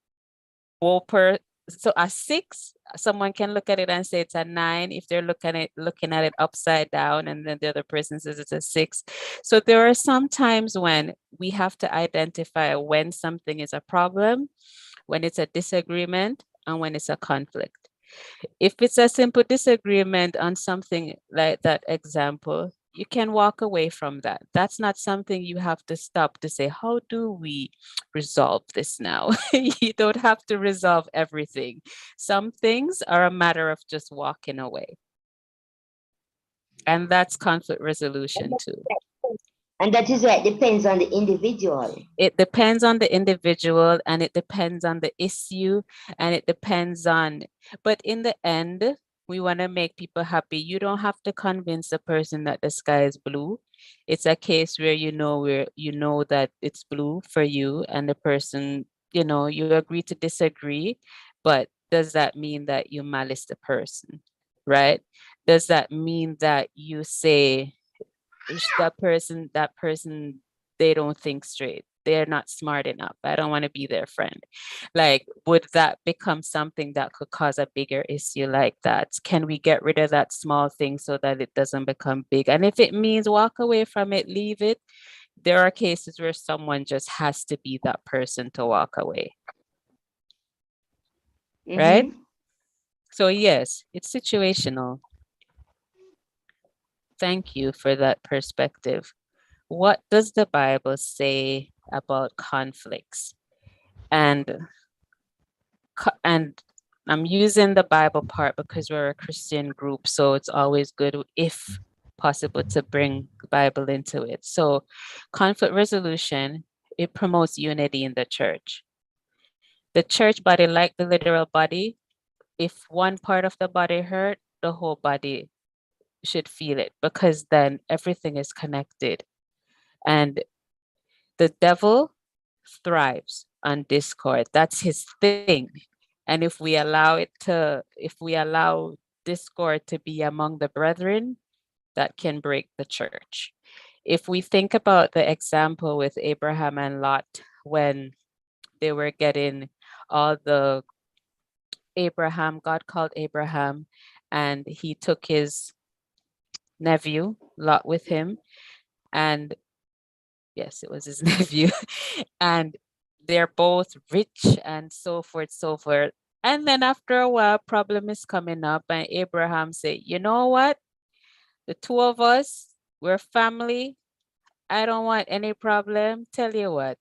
So a 6, someone can look at it and say it's a 9 if they're looking at it upside down, and then the other person says it's a 6. So there are some times when we have to identify when something is a problem, when it's a disagreement, and when it's a conflict. If it's a simple disagreement on something like that example, you can walk away from that. That's not something you have to stop to say, how do we resolve this now? You don't have to resolve everything. Some things are a matter of just walking away. And that's conflict resolution too. And that is why it depends on the individual. It depends on the individual, and it depends on the issue, and it depends on, but in the end, We want to make people happy. You don't have to convince the person that the sky is blue. It's a case where you know that it's blue for you, and the person, you agree to disagree, but does that mean that you malice the person, right? Does that mean that you say that person they don't think straight, they're not smart enough, I don't want to be their friend? Like, would that become something that could cause a bigger issue like that? Can we get rid of that small thing so that it doesn't become big? And if it means walk away from it, leave it. There are cases where someone just has to be that person to walk away, right? Mhm. So yes, it's situational. Thank you for that perspective. What does the Bible say about conflicts? And and I'm using the Bible part because we're a Christian group, so it's always good, if possible, to bring the Bible into it. So conflict resolution, it promotes unity in the church. The church body, like the literal body, if one part of the body hurt, the whole body should feel it, because then everything is connected. And the devil thrives on discord. That's his thing. And if we allow discord to be among the brethren, that can break the church. If we think about the example with Abraham and Lot, when they were getting all the God called Abraham, and he took his nephew, Lot, with him. And yes, it was his nephew. And they're both rich and so forth, so forth. And then after a while, problem is coming up, and Abraham said, you know what? The two of us, we're family. I don't want any problem. Tell you what,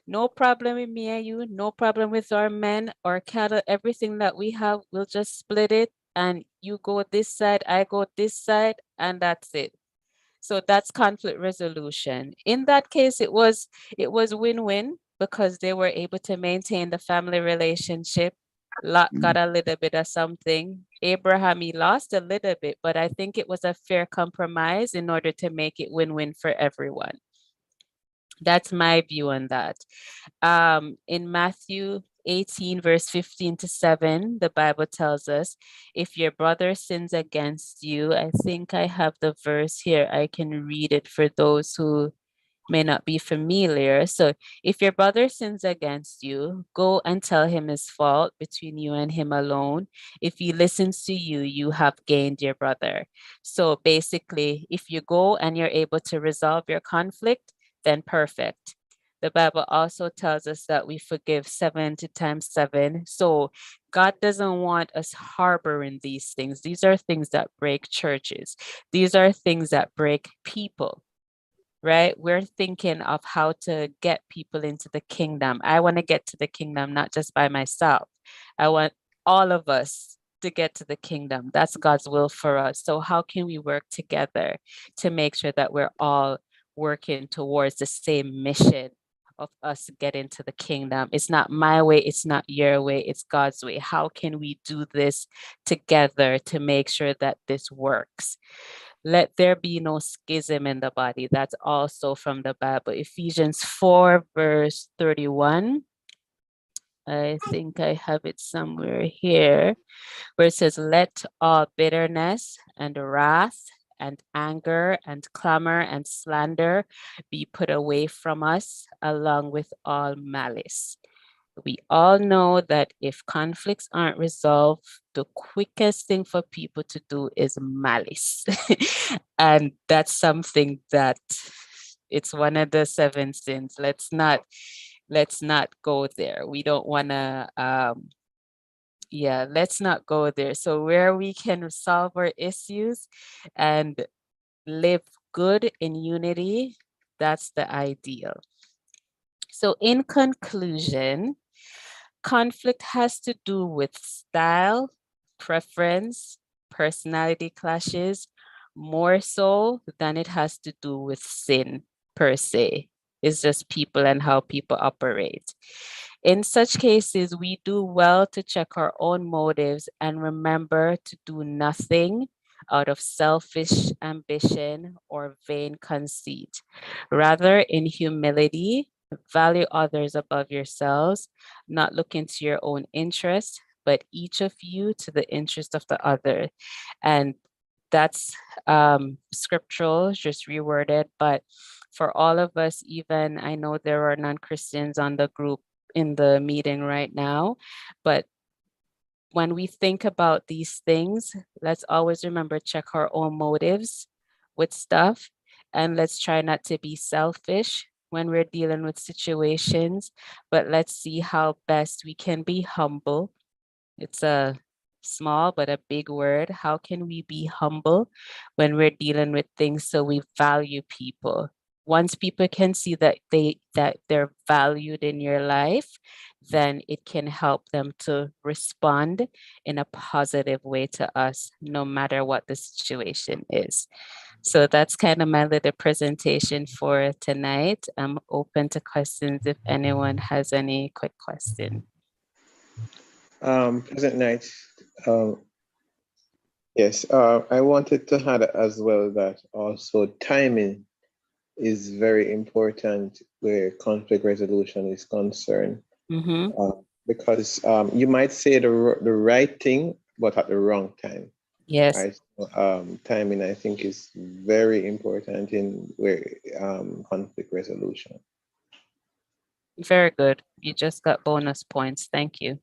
no problem with me and you, no problem with our men, our cattle, everything that we have, we'll just split it. And you go this side, I go this side, and that's it. So that's conflict resolution. In that case, it was win-win, because they were able to maintain the family relationship. Lot got a little bit of something. Abraham, he lost a little bit, but I think it was a fair compromise in order to make it win-win for everyone. That's my view on that. In Matthew 18, verse 15 to 7, the Bible tells us, if your brother sins against you, I think I have the verse here. I can read it for those who may not be familiar. So if your brother sins against you, go and tell him his fault between you and him alone. If he listens to you, you have gained your brother. So basically, if you go and you're able to resolve your conflict, then perfect. The Bible also tells us that we forgive 70 times 7. So God doesn't want us harboring these things. These are things that break churches. These are things that break people, right? We're thinking of how to get people into the kingdom. I want to get to the kingdom, not just by myself. I want all of us to get to the kingdom. That's God's will for us. So how can we work together to make sure that we're all working towards the same mission of us getting to the kingdom? It's not my way, it's not your way, it's God's way. How can we do this together to make sure that this works? Let there be no schism in the body. That's also from the Bible. Ephesians 4, verse 31. I think I have it somewhere here, where it says, let all bitterness and wrath and anger and clamor and slander be put away from us, along with all malice. We all know that if conflicts aren't resolved, the quickest thing for people to do is malice. And that's something that, it's one of the 7 sins. Let's not go there. We don't want to let's not go there. So where we can solve our issues and live good in unity, that's the ideal. So in conclusion, conflict has to do with style, preference, personality clashes, more so than it has to do with sin per se. It's just people and how people operate. In such cases, we do well to check our own motives and remember to do nothing out of selfish ambition or vain conceit. Rather, in humility, value others above yourselves, not looking to your own interest, but each of you to the interest of the other. And that's scriptural, just reworded, but for all of us, even I know there are non-Christians on the group in the meeting right now, but when we think about these things, let's always remember, check our own motives with stuff, and let's try not to be selfish when we're dealing with situations, but let's see how best we can be humble. It's a small but a big word. How can we be humble when we're dealing with things so we value people? Once people can see that they're valued in your life, then it can help them to respond in a positive way to us, no matter what the situation is. So that's kind of my little presentation for tonight. I'm open to questions if anyone has any quick questions. Present night. Yes, I wanted to add as well that also timing is very important where conflict resolution is concerned. Because you might say the right thing, but at the wrong time. Yes. Right? So, timing, I think, is very important in where conflict resolution. Very good. You just got bonus points. Thank you.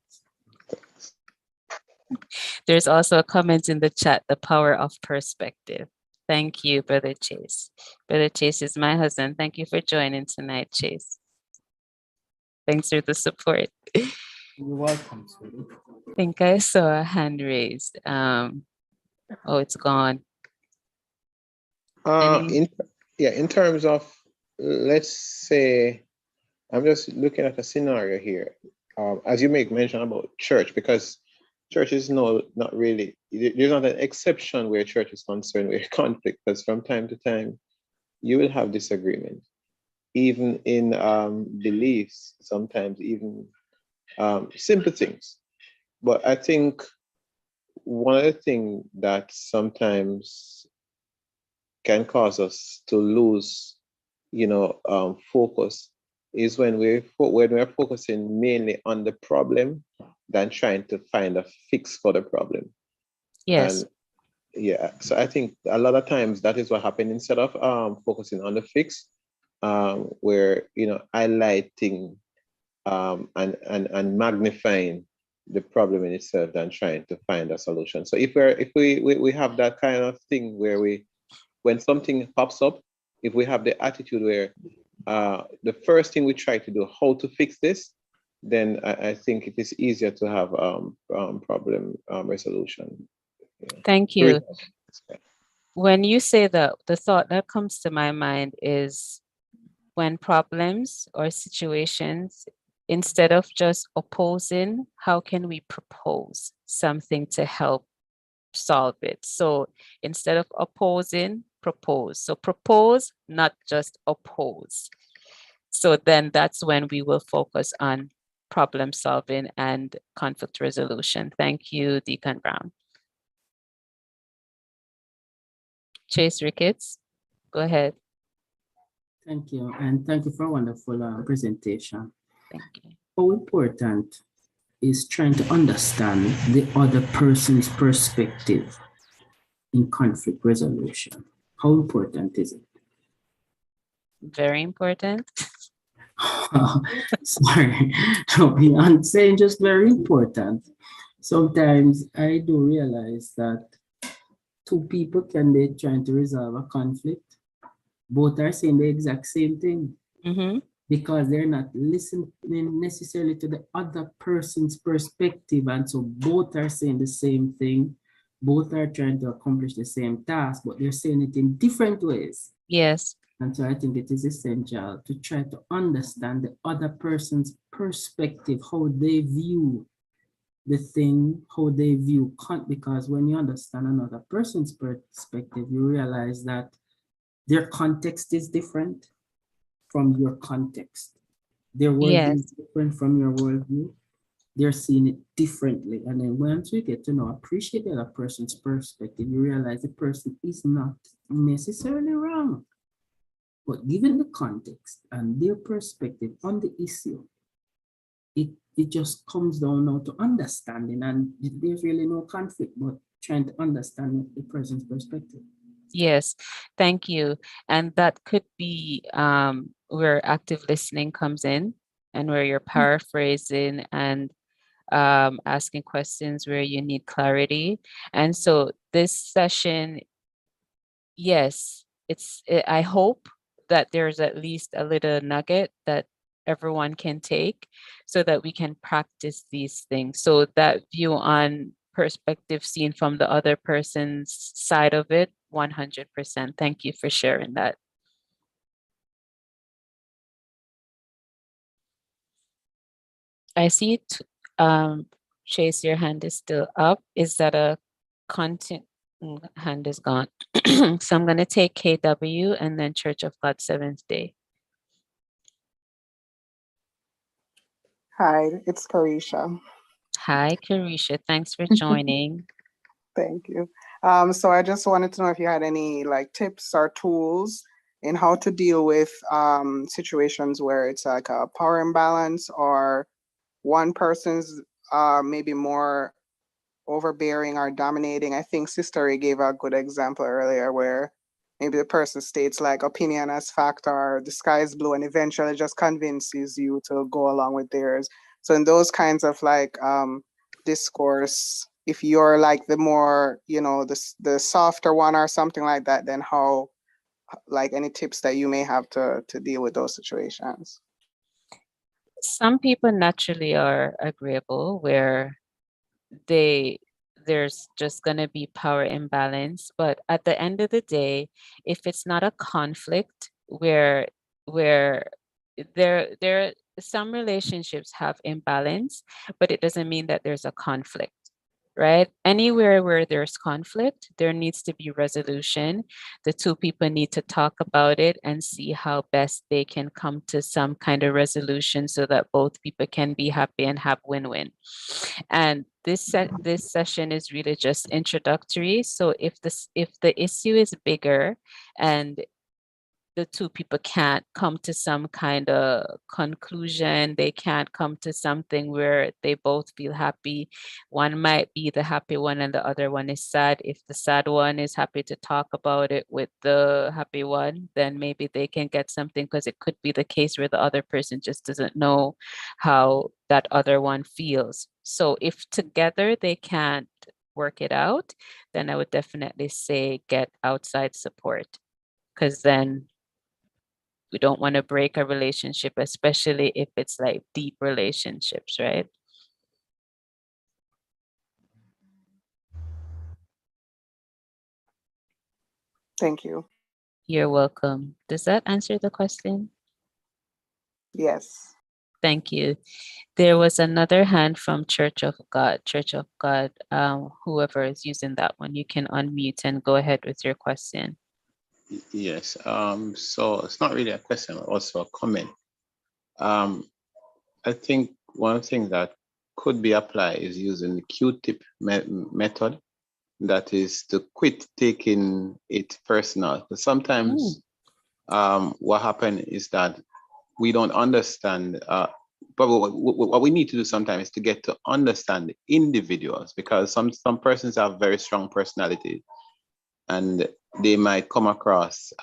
There's also a comment in the chat, the power of perspective. Thank you, Brother Chase. Brother Chase is my husband. Thank you for joining tonight, Chase. Thanks for the support. You're welcome, sweetie. I think I saw a hand raised. Oh, it's gone. In terms of, let's say, I'm just looking at a scenario here. As you make mention about church, because church is not really, there's not an exception where church is concerned with conflict, because from time to time, you will have disagreement. Even in beliefs, sometimes even simple things. But I think one of the things that sometimes can cause us to lose, focus is when we're focusing mainly on the problem than trying to find a fix for the problem. Yes. And so I think a lot of times that is what happened instead of focusing on the fix, where highlighting and magnifying the problem in itself than trying to find a solution. So if we have that kind of thing where when something pops up, if we have the attitude where the first thing we try to do, how to fix this, then I think it is easier to have problem resolution. Thank you. When you say that, the thought that comes to my mind is when problems or situations, instead of just opposing, how can we propose something to help solve it? So instead of opposing, propose. So propose, not just oppose. So then that's when we will focus on problem solving and conflict resolution. Thank you, Deacon Brown. Chase Ricketts, go ahead. Thank you, and thank you for a wonderful presentation. Thank you. How important is trying to understand the other person's perspective in conflict resolution? How important is it? Very important. Sorry, I'm saying just very important. Sometimes I do realize that two people can be trying to resolve a conflict. Both are saying the exact same thing because they're not listening necessarily to the other person's perspective. And so both are saying the same thing. Both are trying to accomplish the same task, but they're saying it in different ways. Yes. And so I think it is essential to try to understand the other person's perspective, how they view the thing, how they view because when you understand another person's perspective, you realize that their context is different. from your context. Their worldview Yes. is different from your worldview. They're seeing it differently. And then once you get to know, appreciate the other person's perspective, you realize the person is not necessarily wrong. But given the context and their perspective on the issue, it just comes down now to understanding, and there's really no conflict, but trying to understand the person's perspective. Yes, thank you. And that could be where active listening comes in, and where you're paraphrasing and asking questions where you need clarity. And so this session, yes, I hope that there's at least a little nugget that everyone can take so that we can practice these things. So that view on perspective seen from the other person's side of it, 100%. Thank you for sharing that. I see it. Chase, your hand is still up. Is that a content? Hand is gone. So I'm going to take KW and then Church of God Seventh Day. Hi, it's Carisha. Hi, Carisha. Thanks for joining. Thank you. So I just wanted to know if you had any like tips or tools in how to deal with situations where it's like a power imbalance, or one person's maybe more overbearing or dominating. I think Sister Ray gave a good example earlier where maybe the person states like opinion as fact or the sky is blue, and eventually just convinces you to go along with theirs. So in those kinds of like discourse, if you're like the more, the softer one or something like that, then how, like any tips that you may have to deal with those situations? Some people naturally are agreeable where there's just going to be power imbalance, but at the end of the day, if it's not a conflict where there some relationships have imbalance, but it doesn't mean that there's a conflict, right? Anywhere where there's conflict, there needs to be resolution. The two people need to talk about it and see how best they can come to some kind of resolution so that both people can be happy and have win-win. And this session is really just introductory. So if the issue is bigger and the two people can't come to some kind of conclusion, they can't come to something where they both feel happy. One might be the happy one and the other one is sad. If the sad one is happy to talk about it with the happy one, then maybe they can get something, because it could be the case where the other person just doesn't know how that other one feels. So if together they can't work it out, then I would definitely say get outside support, because then we don't want to break a relationship, especially if it's like deep relationships, right? Thank you. You're welcome. Does that answer the question? Yes. Thank you. There was another hand from Church of God. Church of God, whoever is using that one, you can unmute and go ahead with your question. Yes. So it's not really a question, but also a comment. I think one thing that could be applied is using the Q-tip method. That is to quit taking it personal. But sometimes what happens is that we don't understand. But what we need to do sometimes is to get to understand the individuals, because some persons have very strong personality, and they might come across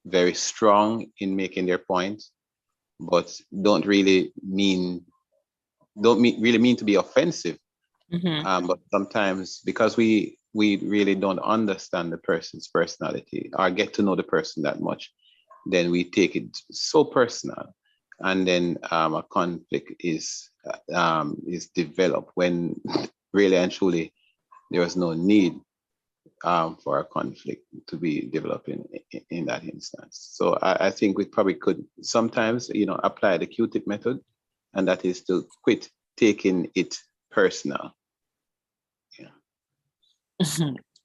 very strong in making their points, but don't really mean to be offensive. But sometimes because we really don't understand the person's personality or get to know the person that much, then we take it so personal, and then a conflict is developed when really and truly there was no need for a conflict to be developing in that instance. So I think we probably could sometimes, apply the Q-tip method, and that is to quit taking it personal.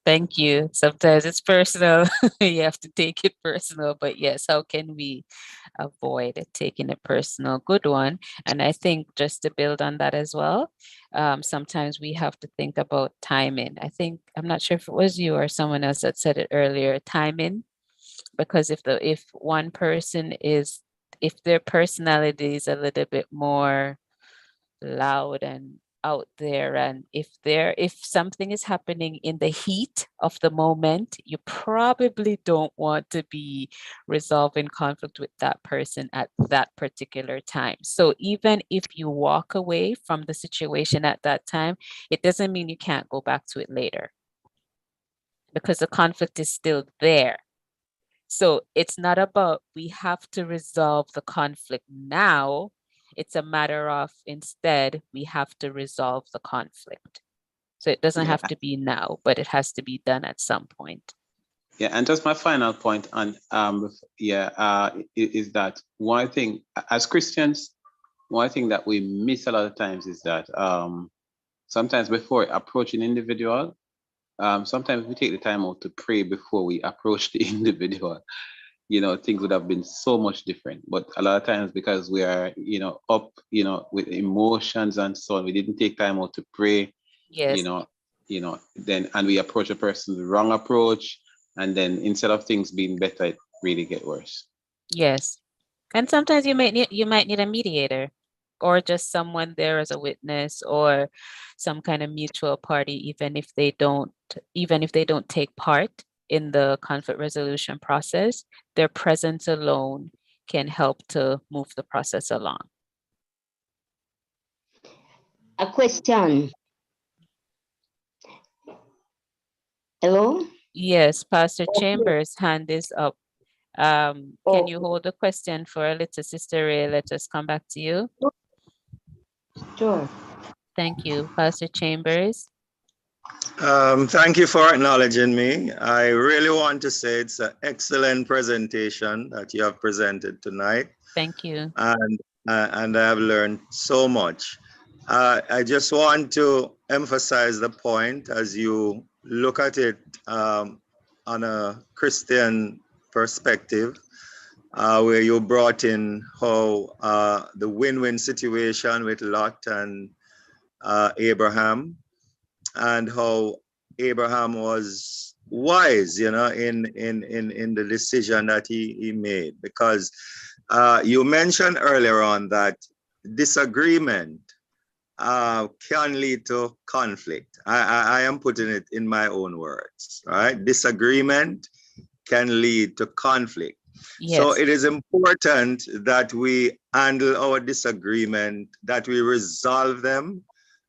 Thank you. Sometimes it's personal. You have to take it personal. But yes, how can we avoid taking it personal? Good one. And I think just to build on that as well, sometimes we have to think about timing. I'm not sure if it was you or someone else that said it earlier, timing. Because if one person if their personality is a little bit more loud and out there, and if something is happening in the heat of the moment, you probably don't want to be resolving conflict with that person at that particular time. So even if you walk away from the situation at that time, it doesn't mean you can't go back to it later, because the conflict is still there. So it's not about we have to resolve the conflict now. It's a matter of instead we have to resolve the conflict. So it doesn't Yeah. have to be now, but it has to be done at some point. Yeah, and just my final point on is that one thing as Christians, one thing that we miss a lot of times is that sometimes before approaching individual, sometimes we take the time out to pray before we approach the individual. Things would have been so much different. But a lot of times, because we are, up, with emotions and so on, we didn't take time out to pray. Yes. Then and we approach a person the wrong approach, and then instead of things being better, it really get worse. Yes. And sometimes you might need a mediator, or just someone there as a witness, or some kind of mutual party, even if they don't take part in the conflict resolution process. Their presence alone can help to move the process along. A question. Hello? Yes, Pastor Okay. Chambers' hand is up. Can you hold the question for a little, Sister Ray? Let us come back to you. Sure. Thank you, Pastor Chambers. Thank you for acknowledging me. I really want to say it's an excellent presentation that you have presented tonight. Thank you. And I have learned so much. I just want to emphasize the point as you look at it on a Christian perspective, where you brought in how the win-win situation with Lot and Abraham, and how Abraham was wise, in the decision that he made. Because you mentioned earlier on that disagreement can lead to conflict. I am putting it in my own words, right? Disagreement can lead to conflict. Yes. So it is important that we handle our disagreement, that we resolve them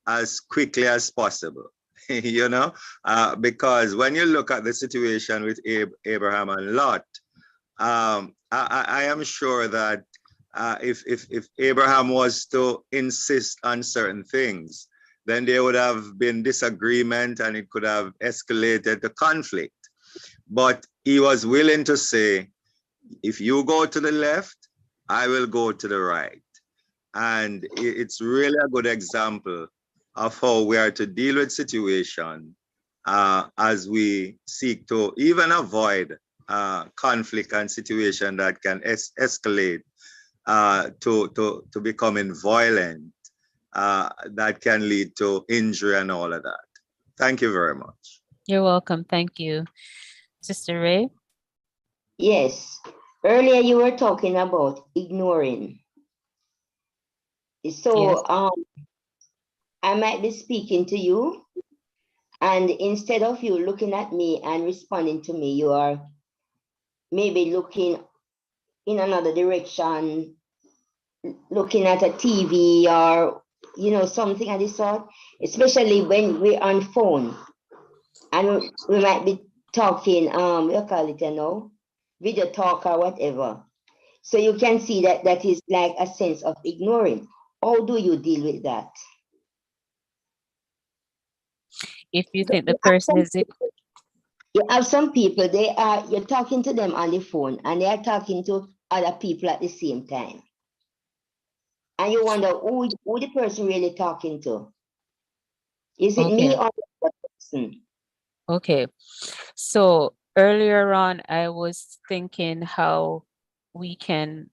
as quickly as possible. Because when you look at the situation with Abraham and Lot, I am sure that if Abraham was to insist on certain things, then there would have been disagreement and it could have escalated to conflict. But he was willing to say, if you go to the left, I will go to the right. And it's really a good example of how we are to deal with situation as we seek to even avoid conflict and situation that can escalate to becoming violent, that can lead to injury and all of that. Thank you very much. You're welcome. Thank you. Sister Ray? Yes. Earlier you were talking about ignoring. So Yes. I might be speaking to you, and instead of you looking at me and responding to me, you are maybe looking in another direction, looking at a TV or something of this sort, especially when we're on phone and we might be talking, we call it, video talk or whatever. So you can see that is like a sense of ignoring. How do you deal with that? If you think the person is You have some people, you're talking to them on the phone and they are talking to other people at the same time. And you wonder who the person really talking to. Is it me or the person? Okay. So earlier on, I was thinking how we can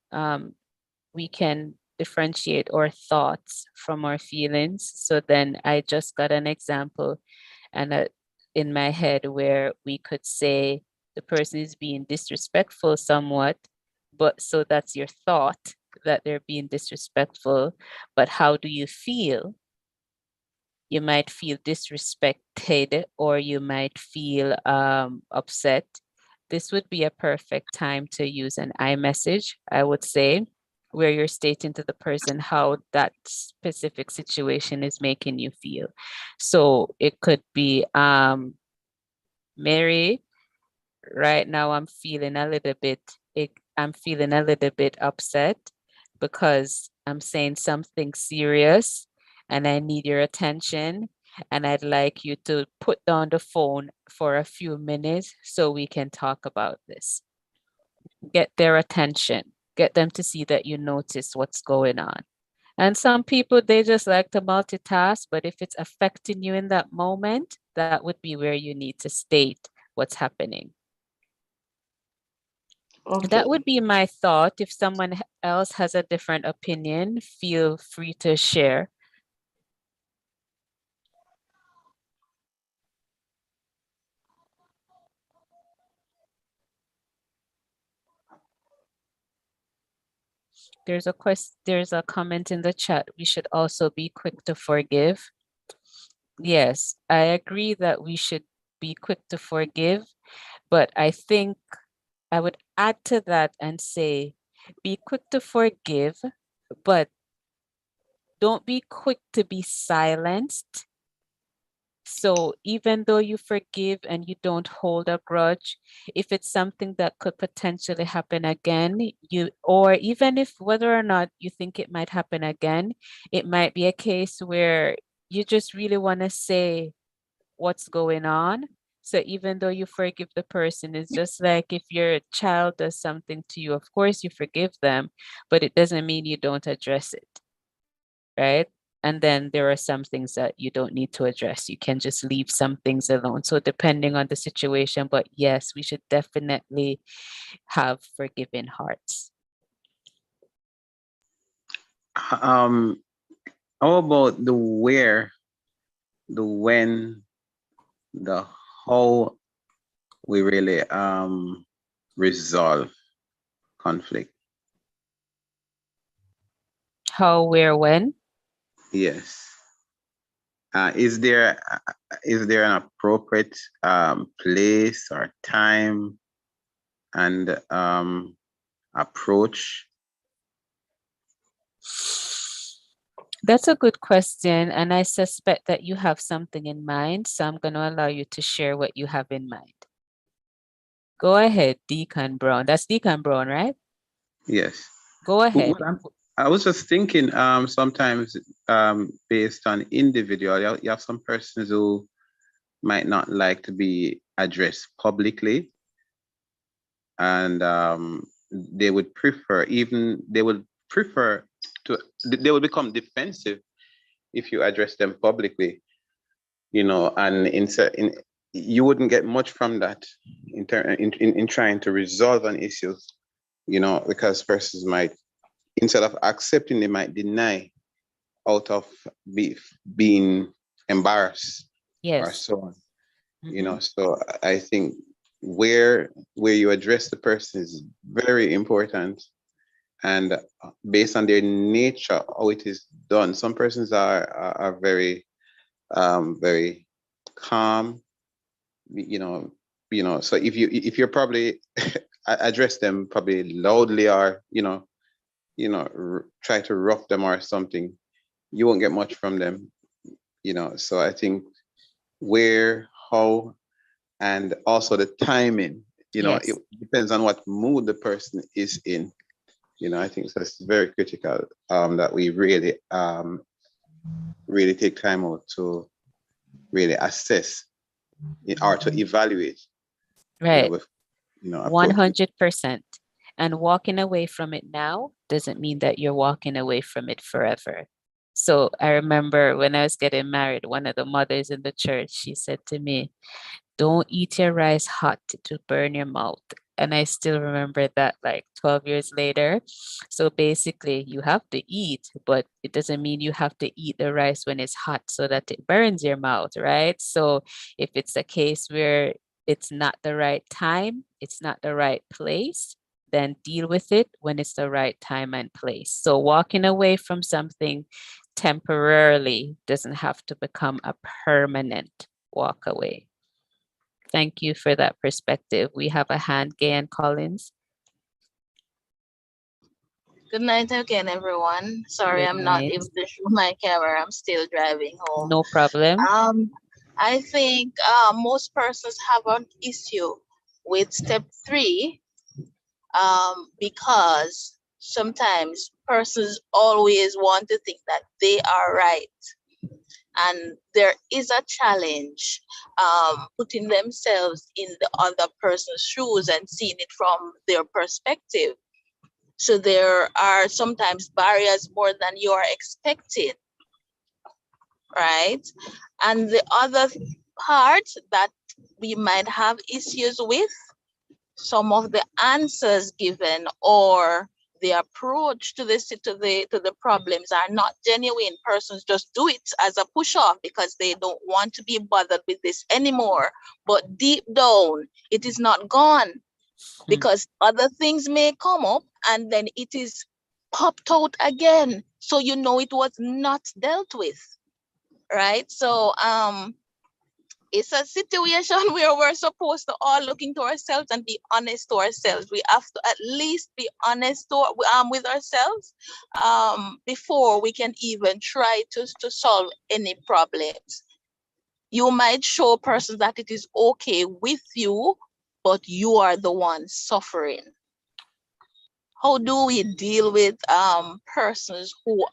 differentiate our thoughts from our feelings. So then I just got an example and in my head where we could say the person is being disrespectful somewhat, but so that's your thought that they're being disrespectful, but how do you feel? You might feel disrespected or you might feel upset. This would be a perfect time to use an iMessage, I would say, where you're stating to the person how that specific situation is making you feel. So it could be, Mary, right now I'm feeling a little bit upset because I'm saying something serious and I need your attention, and I'd like you to put down the phone for a few minutes so we can talk about this. Get their attention, get them to see that you notice what's going on. And some people, they just like to multitask, but if it's affecting you in that moment, that would be where you need to state what's happening. Okay. That would be my thought. If someone else has a different opinion, feel free to share. There's a comment in the chat. We should also be quick to forgive. Yes, I agree that we should be quick to forgive, but I think I would add to that and say, be quick to forgive, but don't be quick to be silenced. So even though you forgive and you don't hold a grudge, if it's something that could potentially happen again, or even if whether or not you think it might happen again, it might be a case where you just really want to say what's going on. So even though you forgive the person, it's just like if your child does something to you, of course you forgive them, but it doesn't mean you don't address it, right? And then there are some things that you don't need to address. You can just leave some things alone. So depending on the situation, but yes, we should definitely have forgiving hearts. How about the where, the when, the how we really resolve conflict? How, where, when? Yes. Is there an appropriate place or time and approach? That's a good question. And I suspect that you have something in mind. So I'm going to allow you to share what you have in mind. Go ahead, Deacon Brown. That's Deacon Brown, right? Yes. Go ahead. I was just thinking sometimes based on individual, you have some persons who might not like to be addressed publicly, and they would become defensive if you address them publicly, and you wouldn't get much from that in trying to resolve an issue, because persons might, instead of accepting, they might deny out of being embarrassed. Yes. Or so on. So I think where you address the person is very important, and based on their nature, how it is done. Some persons are very very calm, so if you're probably address them probably loudly, or try to rough them or something, you won't get much from them. So I think where, how, and also the timing, Yes. it depends on what mood the person is in. I think so it's very critical that we really really take time out to really assess or to evaluate. Right. With 100%. And walking away from it now doesn't mean that you're walking away from it forever. So I remember when I was getting married, one of the mothers in the church, she said to me, don't eat your rice hot, it will burn your mouth. And I still remember that like 12 years later. So basically, you have to eat, but it doesn't mean you have to eat the rice when it's hot so that it burns your mouth, right? So if it's a case where it's not the right time, it's not the right place, then deal with it when it's the right time and place. So walking away from something temporarily doesn't have to become a permanent walk away. Thank you for that perspective. We have a hand, Gayan Collins. Good night again, everyone. Sorry, Good I'm not night. able to show my camera. I'm still driving home. No problem. I think most persons have an issue with step 3 because sometimes persons always want to think that they are right. And there is a challenge putting themselves in the other person's shoes and seeing it from their perspective. So there are sometimes barriers more than you are expecting, right? And the other part that we might have issues with, some of the answers given or the approach to the problems are not genuine. Persons just do it as a push off because they don't want to be bothered with this anymore. But deep down, it is not gone because other things may come up and then it is popped out again. So you know it was not dealt with, right? So it's a situation where we're supposed to all look into ourselves and be honest to ourselves. We have to at least be honest with ourselves before we can even try to solve any problems. You might show persons that it is okay with you, but you are the one suffering. How do we deal with persons who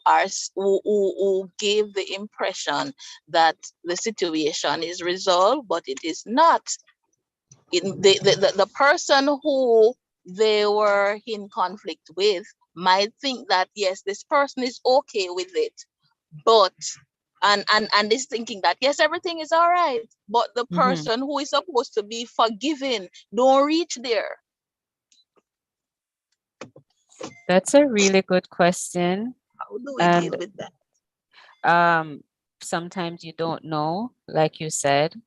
give the impression that the situation is resolved, but it is not? The person who they were in conflict with might think that yes, this person is okay with it, but and is thinking that yes, everything is all right, but the person who is supposed to be forgiving don't reach there. That's a really good question. How do we deal with that? Sometimes you don't know, like you said,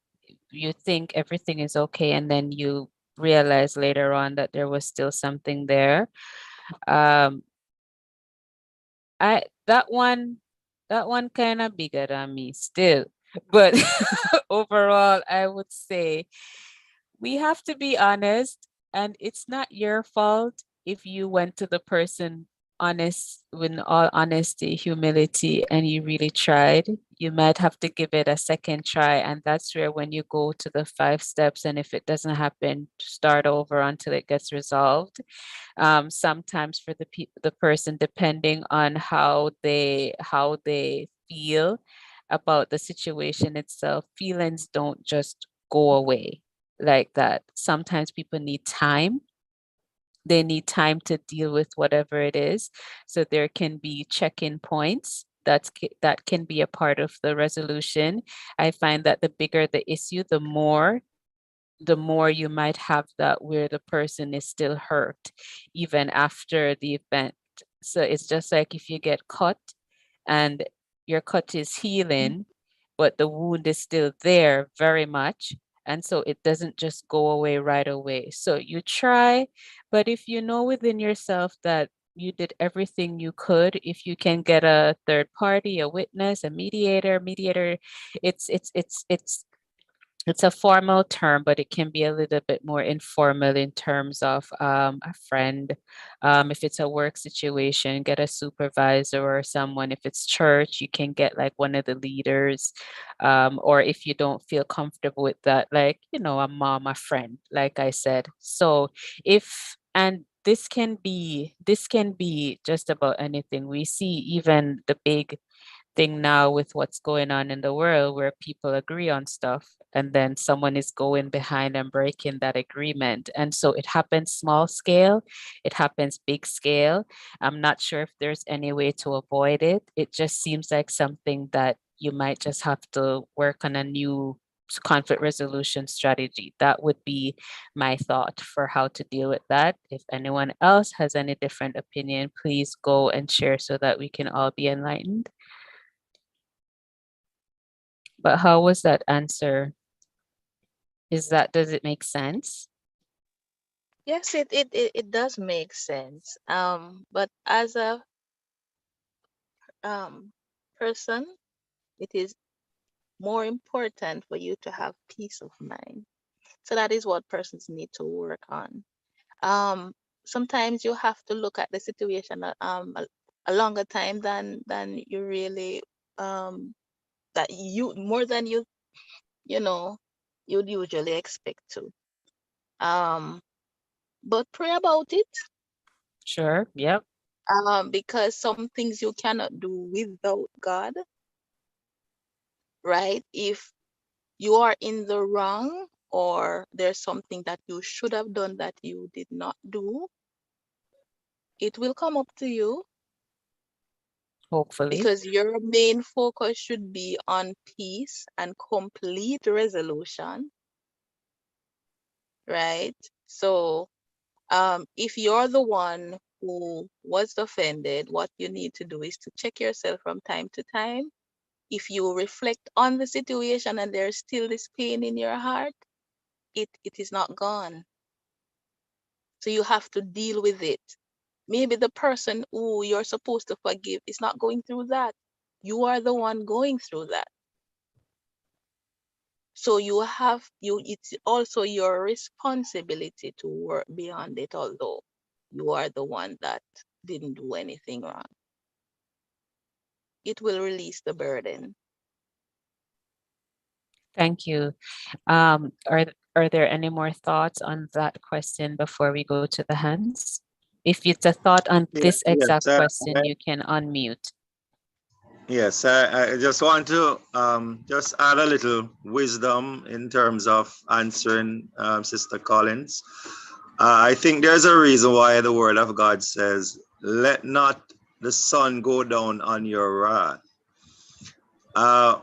you think everything is okay, and then you realize later on that there was still something there. That one kind of bigger than me still, but overall, I would say we have to be honest, and it's not your fault if you went to the person honest, with all honesty, humility, and you really tried. You might have to give it a second try, and that's where when you go to the 5 steps, and if it doesn't happen, start over until it gets resolved. Sometimes for the person, depending on how they feel about the situation itself, feelings don't just go away like that. Sometimes people need time. They need time to deal with whatever it is. So there can be check-in points that can be a part of the resolution. I find that the bigger the issue, the more you might have that where the person is still hurt even after the event. So it's just like if you get cut and your cut is healing, but the wound is still there very much. And so it doesn't just go away right away. So you try, but if you know within yourself that you did everything you could, if you can get a third party, a witness, a mediator, it's a formal term, but it can be a little bit more informal in terms of a friend. If it's a work situation, get a supervisor or someone. If it's church, you can get like one of the leaders. Or if you don't feel comfortable with that, like, a mom, a friend, like I said. So this can be just about anything. We see even the big thing now with what's going on in the world where people agree on stuff and then someone is going behind and breaking that agreement. And so it happens small scale, it happens big scale. I'm not sure if there's any way to avoid it. It just seems like something that you might just have to work on a new conflict resolution strategy. That would be my thought for how to deal with that. If anyone else has any different opinion, please go and share so that we can all be enlightened. But how was that answer? Does it make sense? Yes, it does make sense. But as a person, it is more important for you to have peace of mind. So that is what persons need to work on. Sometimes you have to look at the situation a longer time than you really that you more than you know you'd usually expect to. But pray about it. Sure. Yep. Because some things you cannot do without God, right? If you are in the wrong or there's something that you should have done that you did not do, it will come up to you. Hopefully. Because your main focus should be on peace and complete resolution, right? So if you're the one who was offended, what you need to do is to check yourself from time to time. If you reflect on the situation and there's still this pain in your heart, it is not gone. So you have to deal with it. Maybe the person who you're supposed to forgive is not going through that. You are the one going through that. So it's also your responsibility to work beyond it, although you are the one that didn't do anything wrong. It will release the burden. Thank you. Are there any more thoughts on that question before we go to the hands? If it's a thought on this exact question, you can unmute. Yes, I just want to just add a little wisdom in terms of answering Sister Collins. I think there's a reason why the Word of God says, "Let not the sun go down on your wrath."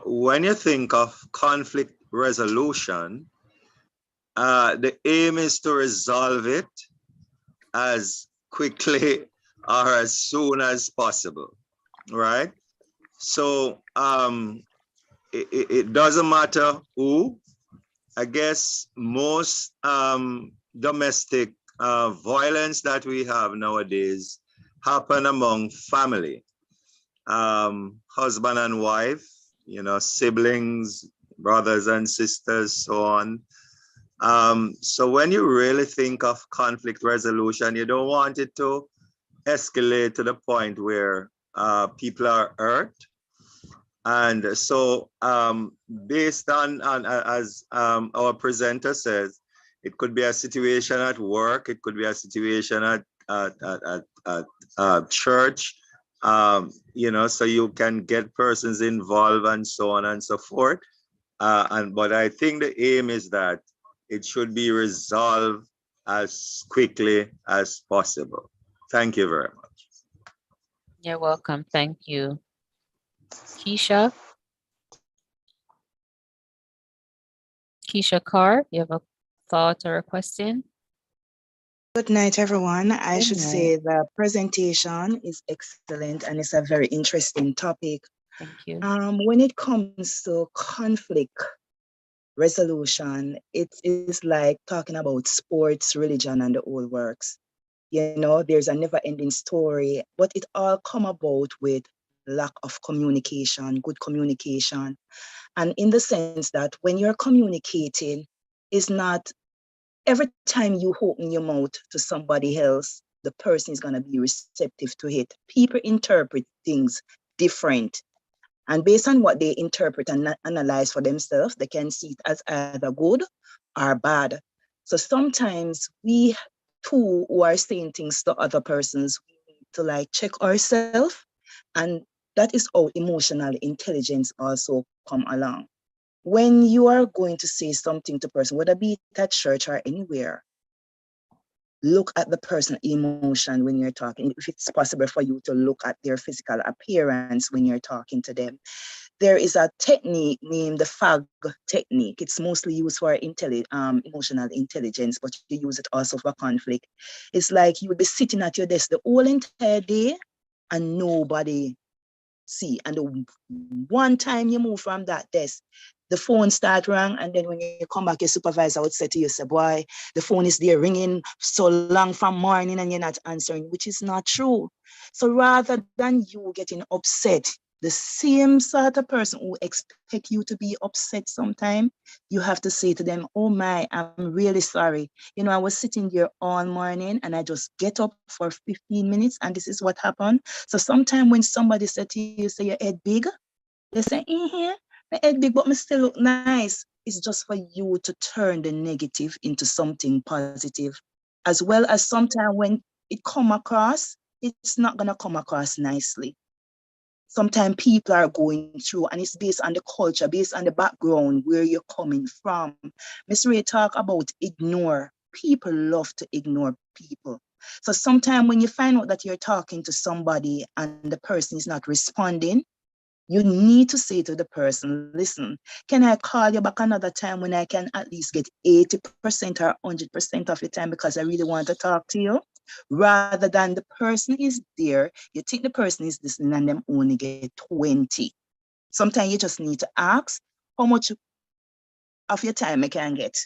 When you think of conflict resolution, the aim is to resolve it as quickly or as soon as possible, right? So it doesn't matter who. I guess most domestic violence that we have nowadays happen among family, husband and wife, siblings, brothers and sisters, so on. So when you really think of conflict resolution, you don't want it to escalate to the point where people are hurt. And so based on as our presenter says, it could be a situation at work, it could be a situation at church, so you can get persons involved and so on and so forth. But I think the aim is that it should be resolved as quickly as possible. Thank you very much. You're welcome. Thank you. Keisha Carr, you have a thought or a question? Good night, everyone. I should say the presentation is excellent and it's a very interesting topic. Thank you. When it comes to conflict resolution, it is like talking about sports, religion, and the whole works. There's a never-ending story, but it all come about with lack of communication, good communication. And in the sense that when you're communicating, it's not every time you open your mouth to somebody else, the person is going to be receptive to it. People interpret things different. And based on what they interpret and analyze for themselves, they can see it as either good or bad. So sometimes we too who are saying things to other persons, we need to check ourselves. And that is how emotional intelligence also come along. When you are going to say something to a person, whether be it at church or anywhere, look at the person's emotion when you're talking. If it's possible for you to look at their physical appearance when you're talking to them. there is a technique named the FAG technique. It's mostly used for emotional intelligence, but you use it also for conflict. It's like you would be sitting at your desk the whole entire day and nobody see. And the one time you move from that desk, the phone start ring, and then when you come back, your supervisor would say to you, say, boy, the phone is there ringing so long from morning and you're not answering, which is not true. So rather than you getting upset, the same sort of person who expect you to be upset sometime, you have to say to them, oh my, I'm really sorry. You know, I was sitting there all morning and I just get up for 15 minutes and this is what happened. So sometime when somebody said to you, say your head big, they say, my head big, but me still look nice. It's just for you to turn the negative into something positive. As well as sometimes when it come across, it's not gonna come across nicely. Sometimes people are going through, and it's based on the culture, based on the background, where you're coming from. Miss Ray talk about ignore. People love to ignore people. So sometimes when you find out that you're talking to somebody and the person is not responding, you need to say to the person, listen, can I call you back another time when I can at least get 80% or 100% of your time because I really want to talk to you? Rather than the person is there, you think the person is listening and them only get 20. Sometimes you just need to ask how much of your time I can get.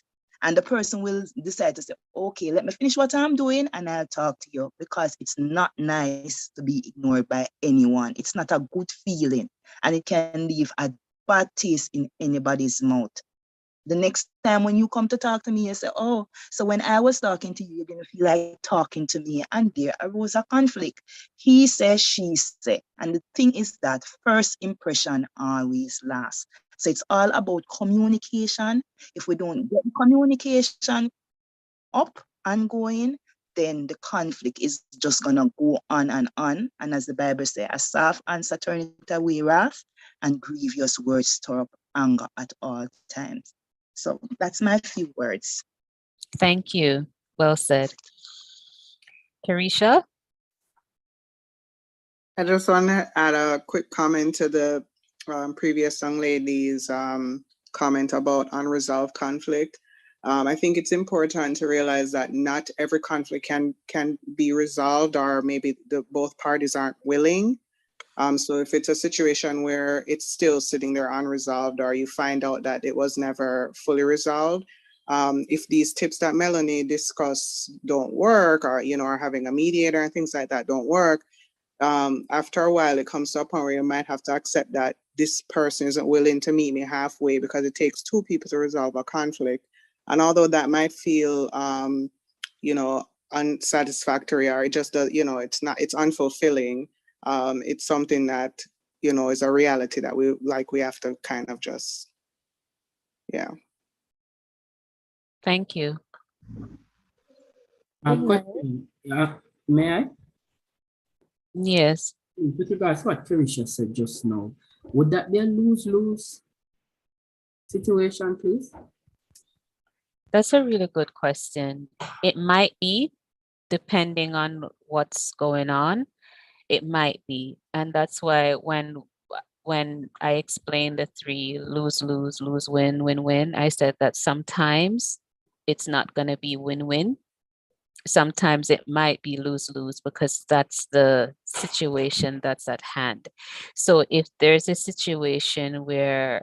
And the person will decide to say, okay, let me finish what I'm doing and I'll talk to you, because it's not nice to be ignored by anyone. It's not a good feeling and it can leave a bad taste in anybody's mouth. The next time when you come to talk to me, you say, oh, so when I was talking to you, you're going to feel like talking to me. And there arose a conflict. He says, she said. And the thing is that first impression always lasts. So it's all about communication. If we don't get the communication up and going, then the conflict is just going to go on and on. And as the Bible says, a soft answer turneth away wrath, and grievous words stir up anger at all times. So that's my few words. Thank you. Well said. Carisha? I just want to add a quick comment to the previous young lady's comment about unresolved conflict. I think it's important to realize that not every conflict can be resolved, or maybe both parties aren't willing. So if it's a situation where it's still sitting there unresolved, or you find out that it was never fully resolved, if these tips that Melonie discussed don't work, or or having a mediator and things like that don't work, after a while it comes to a point where you might have to accept that this person isn't willing to meet me halfway, because it takes two people to resolve a conflict. And although that might feel unsatisfactory, or it just does, it's unfulfilling, it's something that is a reality that we have to kind of just Thank you. Question. May I? Yes. With regards to what Carisha said just now, would that be a lose-lose situation, please? That's a really good question. It might be, depending on what's going on. It might be. And that's why when I explained the three lose, lose, lose, win, win, win, I said that sometimes it's not going to be win-win. Sometimes it might be lose-lose, because that's the situation that's at hand. So if there's a situation where,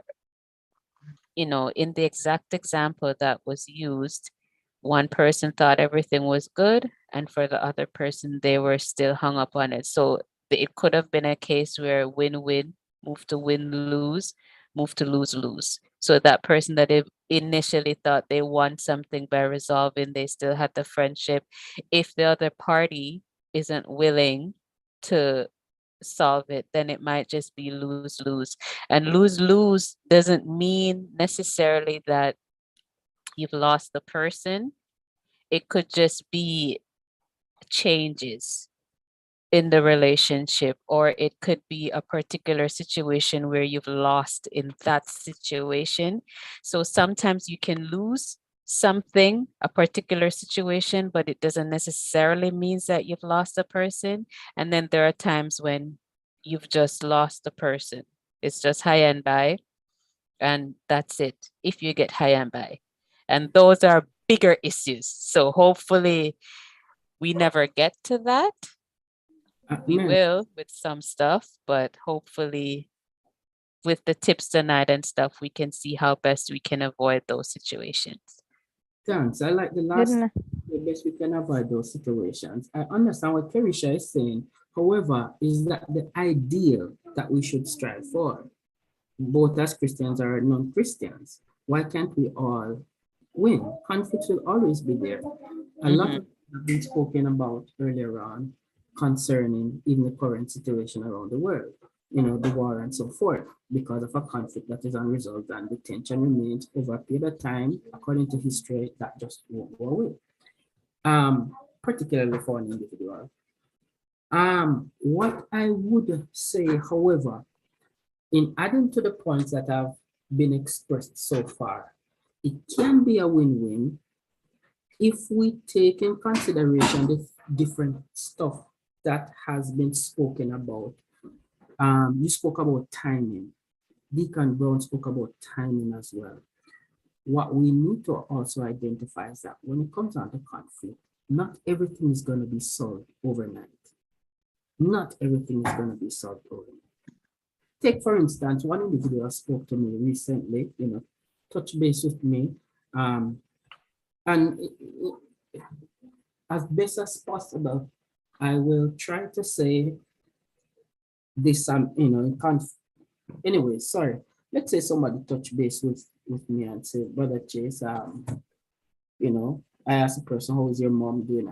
in the exact example that was used, one person thought everything was good, and for the other person, they were still hung up on it. So it could have been a case where win-win moved to win-lose, moved to lose-lose. So that person that initially thought they won something by resolving, they still had the friendship. If the other party isn't willing to solve it, then it might just be lose-lose. And lose-lose doesn't mean necessarily that you've lost the person. It could just be changes in the relationship, or it could be a particular situation where you've lost in that situation. So sometimes you can lose something, a particular situation, but it doesn't necessarily mean that you've lost a person. And then there are times when you've just lost a person. It's just high and by, and that's it. If you get high and by, and those are bigger issues. So hopefully we never get to that. We Ma'am, will with some stuff, but hopefully with the tips tonight and stuff, we can see how best we can avoid those situations. thanks. I like the last, the best we can avoid those situations. I understand what Kerisha is saying. However, is that the ideal that we should strive for, both as Christians or non-Christians? Why can't we all win? Conflicts will always be there. A lot of have been spoken about earlier on concerning even the current situation around the world, you know, the war and so forth, because of a conflict that is unresolved and the tension remains over a period of time. According to history, that just won't go away, particularly for an individual. What I would say, however, in adding to the points that have been expressed so far, it can be a win-win if we take in consideration the different stuff that has been spoken about. You spoke about timing. Deacon Brown spoke about timing as well. What we need to also identify is that when it comes down to conflict, not everything is going to be solved overnight. Not everything is going to be solved overnight. Take, for instance, one individual spoke to me recently, you know, touch base with me, and as best as possible, I will try to say this, you know, anyway, sorry. Let's say somebody touch base with me and say, Brother Chase, you know, I asked the person, how is your mom doing?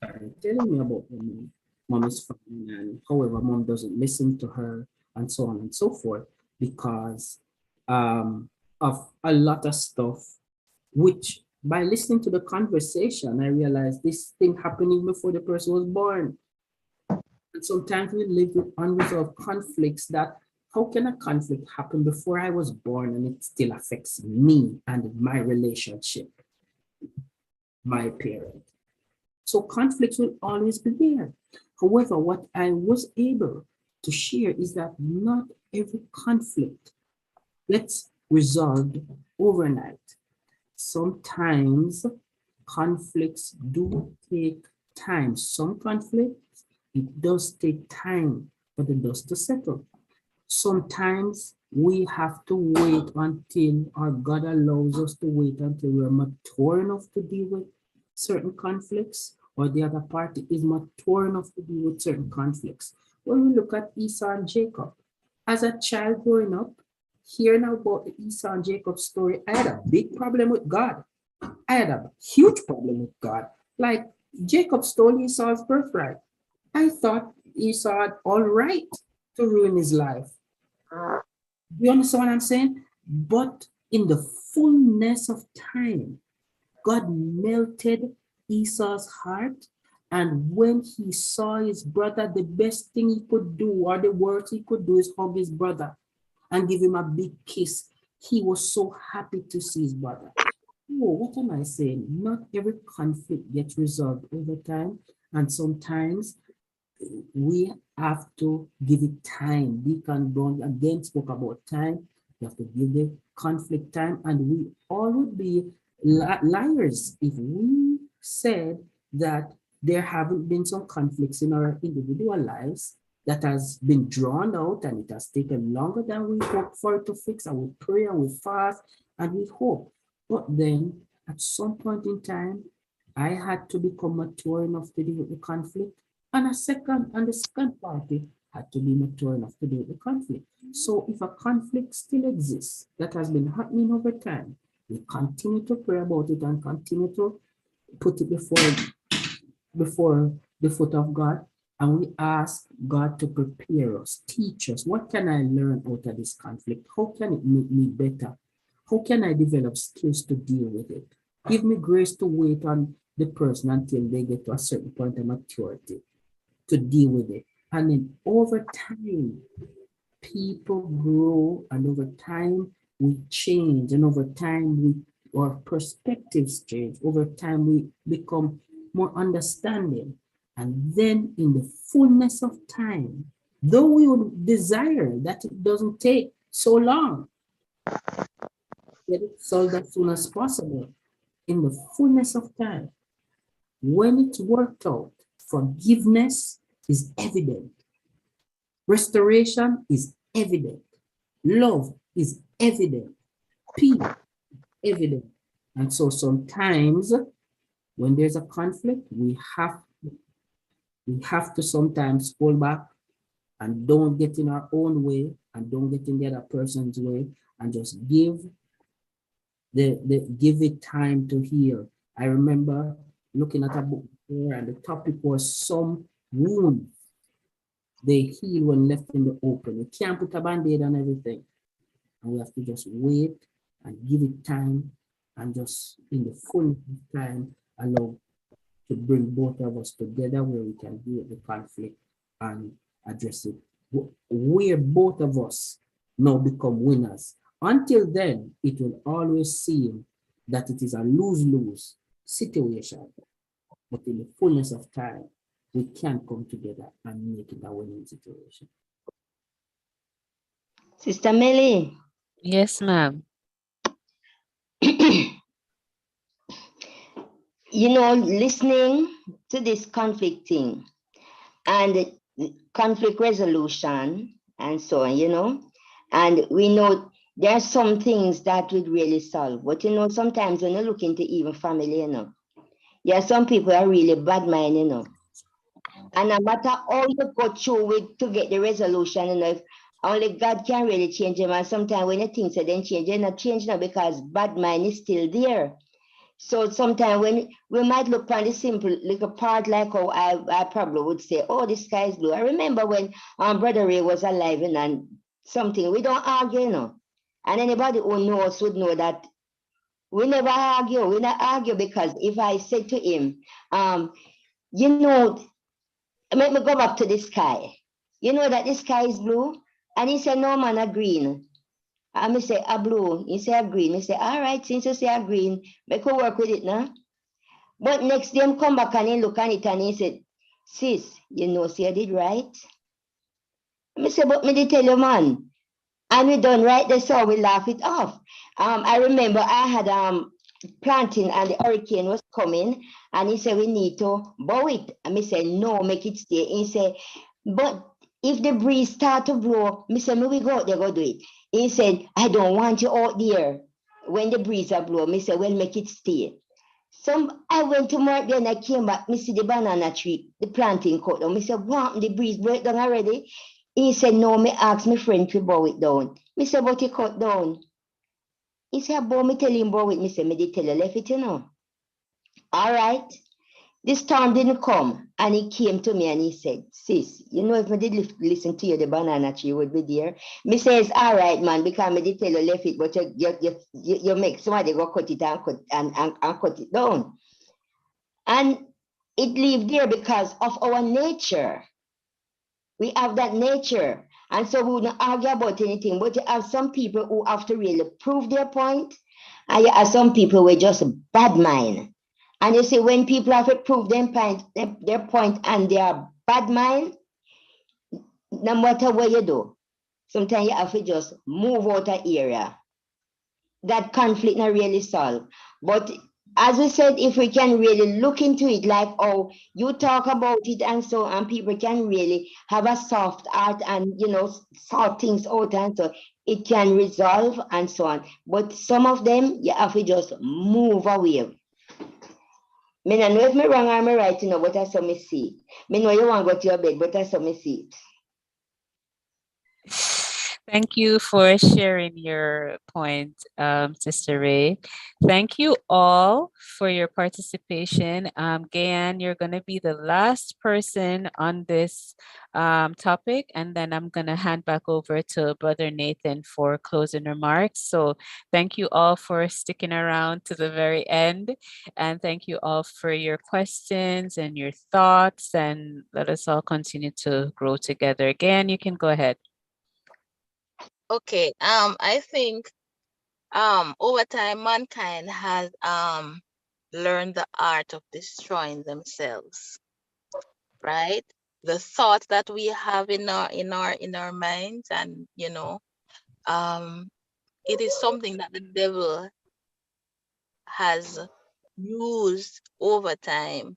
And telling me about her mom. Mom is fine, and however, mom doesn't listen to her, and so on and so forth, because of a lot of stuff, which by listening to the conversation, I realized this thing happening before the person was born. And sometimes we live with unresolved conflicts that, how can a conflict happen before I was born and it still affects me and my relationship, my parent? So conflicts will always be there. However, what I was able to share is that not every conflict gets resolved overnight. Sometimes conflicts do take time. Some conflicts, it does take time for the dust to settle. Sometimes we have to wait until, or God allows us to wait until we're mature enough to deal with certain conflicts, or the other party is mature enough to deal with certain conflicts. When we look at Esau and Jacob, as a child growing up, hearing about the Esau and Jacob story, I had a big problem with God. I had a huge problem with God. Like, Jacob stole Esau's birthright. I thought Esau had all right to ruin his life. You understand what I'm saying? But in the fullness of time, God melted Esau's heart. And when he saw his brother, the best thing he could do, or the worst he could do, is hug his brother and give him a big kiss. He was so happy to see his brother. Oh, what am I saying? Not every conflict gets resolved over time. And sometimes we have to give it time. Deacon Brown again spoke about time. You have to give the conflict time, and we all would be liars if we said that there haven't been some conflicts in our individual lives that has been drawn out and it has taken longer than we hoped for it to fix, and we pray and we fast and we hope. But then at some point in time, I had to become mature enough to deal with the conflict, and the second party had to be mature enough to deal with the conflict. So if a conflict still exists that has been happening over time, we continue to pray about it and continue to put it before the foot of God, and we ask God to prepare us, teach us. What can I learn out of this conflict? How can it make me better? How can I develop skills to deal with it? Give me grace to wait on the person until they get to a certain point of maturity to deal with it. And then over time, people grow, and over time we change, and over time our perspectives change. Over time we become more understanding. And then in the fullness of time, Though we would desire that it doesn't take so long, get it solved as soon as possible in the fullness of time. When it's worked out, forgiveness is evident, restoration is evident, love is evident, peace evident. And so sometimes when there's a conflict, we have to sometimes pull back and don't get in our own way and don't get in the other person's way and just give it time to heal. I remember looking at a book before and the topic was some wound they heal when left in the open. You can't put a band-aid on everything. And we have to just wait and give it time and just in the fullness of time allow to bring both of us together where we can deal with the conflict and address it. Where both of us now become winners. Until then, it will always seem that it is a lose-lose situation. But in the fullness of time, we can come together and make it a winning situation. Sister Millie. Yes, ma'am. You know, listening to this conflict thing and conflict resolution and so on, you know, and we know there are some things that would really solve. But you know, sometimes when you look into even family, you know, yeah, some people are really bad mind, you know. And no matter how you go through with to get the resolution, you know, if only God can really change them. And sometimes when you think so, then change, they're not changing now because bad mind is still there. So sometimes when we might look on the simple little part like how I probably would say, oh, the sky is blue. I remember when Brother Ray was alive and something, we don't argue, you know. And anybody who knows would know that we never argue. We not argue because if I said to him, you know, let me go back to the sky. You know that the sky is blue? And he said, no, man, a green. I say, a blue. He said, a green. He said, all right, since you say a green, we could work with it now. But next day, him come back and he look at it and he said, sis, you know, see, I did right. I say, but me did tell you, man. And we done right there, so we laugh it off. I remember I had planting and the hurricane was coming and he said, we need to bow it. And me say, no, make it stay. He said, but if the breeze start to blow, me say, me we go out there, go do it. He said, I don't want you out there when the breeze are blow. Me say, well, make it stay. I went to work then I came back, me see the banana tree, the planting cut down. Me said, what, the breeze break down already? He said, no, me ask my friend to bow it down. Me said, but he cut down. He said, bow, me tell him bow it. Me said, me did tell you left it, you know. All right. This storm didn't come. And he came to me and he said, sis, you know, if I did listen to you, the banana tree would be there. Me says, all right, man, because me did tell you left it, but you make somebody go cut it and cut it down. And it live there because of our nature. We have that nature. And so we wouldn't argue about anything, but you have some people who have to really prove their point, and you have some people who are just bad mind. And you see, when people have to prove their point and they are bad mind, no matter what you do, sometimes you have to just move out of area. That conflict not really solved. But as we said, if we can really look into it, like, oh, you talk about it and so on, people can really have a soft heart and, you know, sort things out and so it can resolve and so on. But some of them, you have to just move away. Me no know if me wrong or me right, you know, but that's how me see it. Me know you want to go to your bed, but that's how me see it. Thank you for sharing your point, Sister Ray. Thank you all for your participation. Gayan, you're going to be the last person on this topic, and then I'm going to hand back over to Brother Nathan for closing remarks. So thank you all for sticking around to the very end, and thank you all for your questions and your thoughts, and let us all continue to grow together. Gayan, you can go ahead. Okay, I think over time mankind has learned the art of destroying themselves, right? the thought that we have in our minds, and it is something that the devil has used over time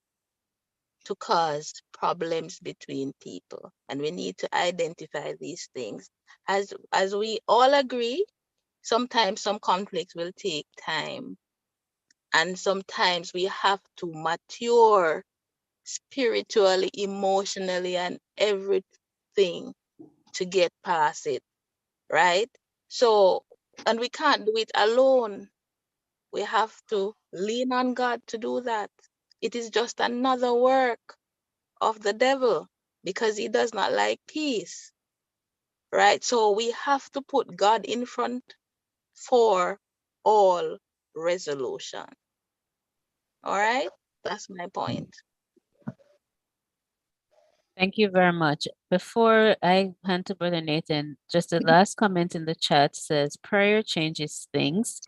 to cause problems between people, and we need to identify these things. As we all agree, sometimes some conflicts will take time, and sometimes we have to mature spiritually, emotionally, and everything to get past it, right? So, and we can't do it alone. We have to lean on God to do that. It is just another work of the devil because he does not like peace, right? So we have to put God in front for all resolution. All right? That's my point. Thank you very much. Before I hand to Brother Nathan, just the last comment in the chat says prayer changes things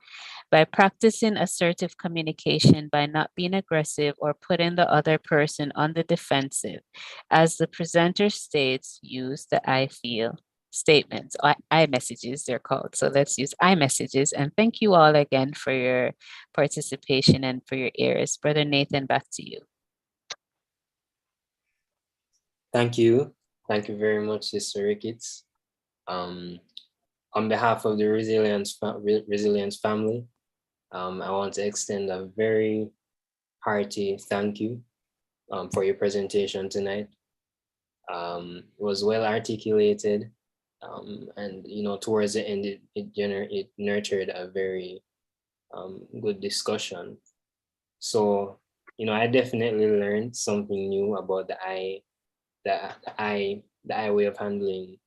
by practicing assertive communication, by not being aggressive or putting the other person on the defensive. As the presenter states, use the I feel statements, I messages they're called. So let's use I messages. And thank you all again for your participation and for your ears. Brother Nathan, back to you. Thank you. Thank you very much, Sister Ricketts. On behalf of the Resilience family, I want to extend a very hearty thank you for your presentation tonight. It was well articulated, and towards the end, it nurtured a very good discussion. So I definitely learned something new about the I way of handling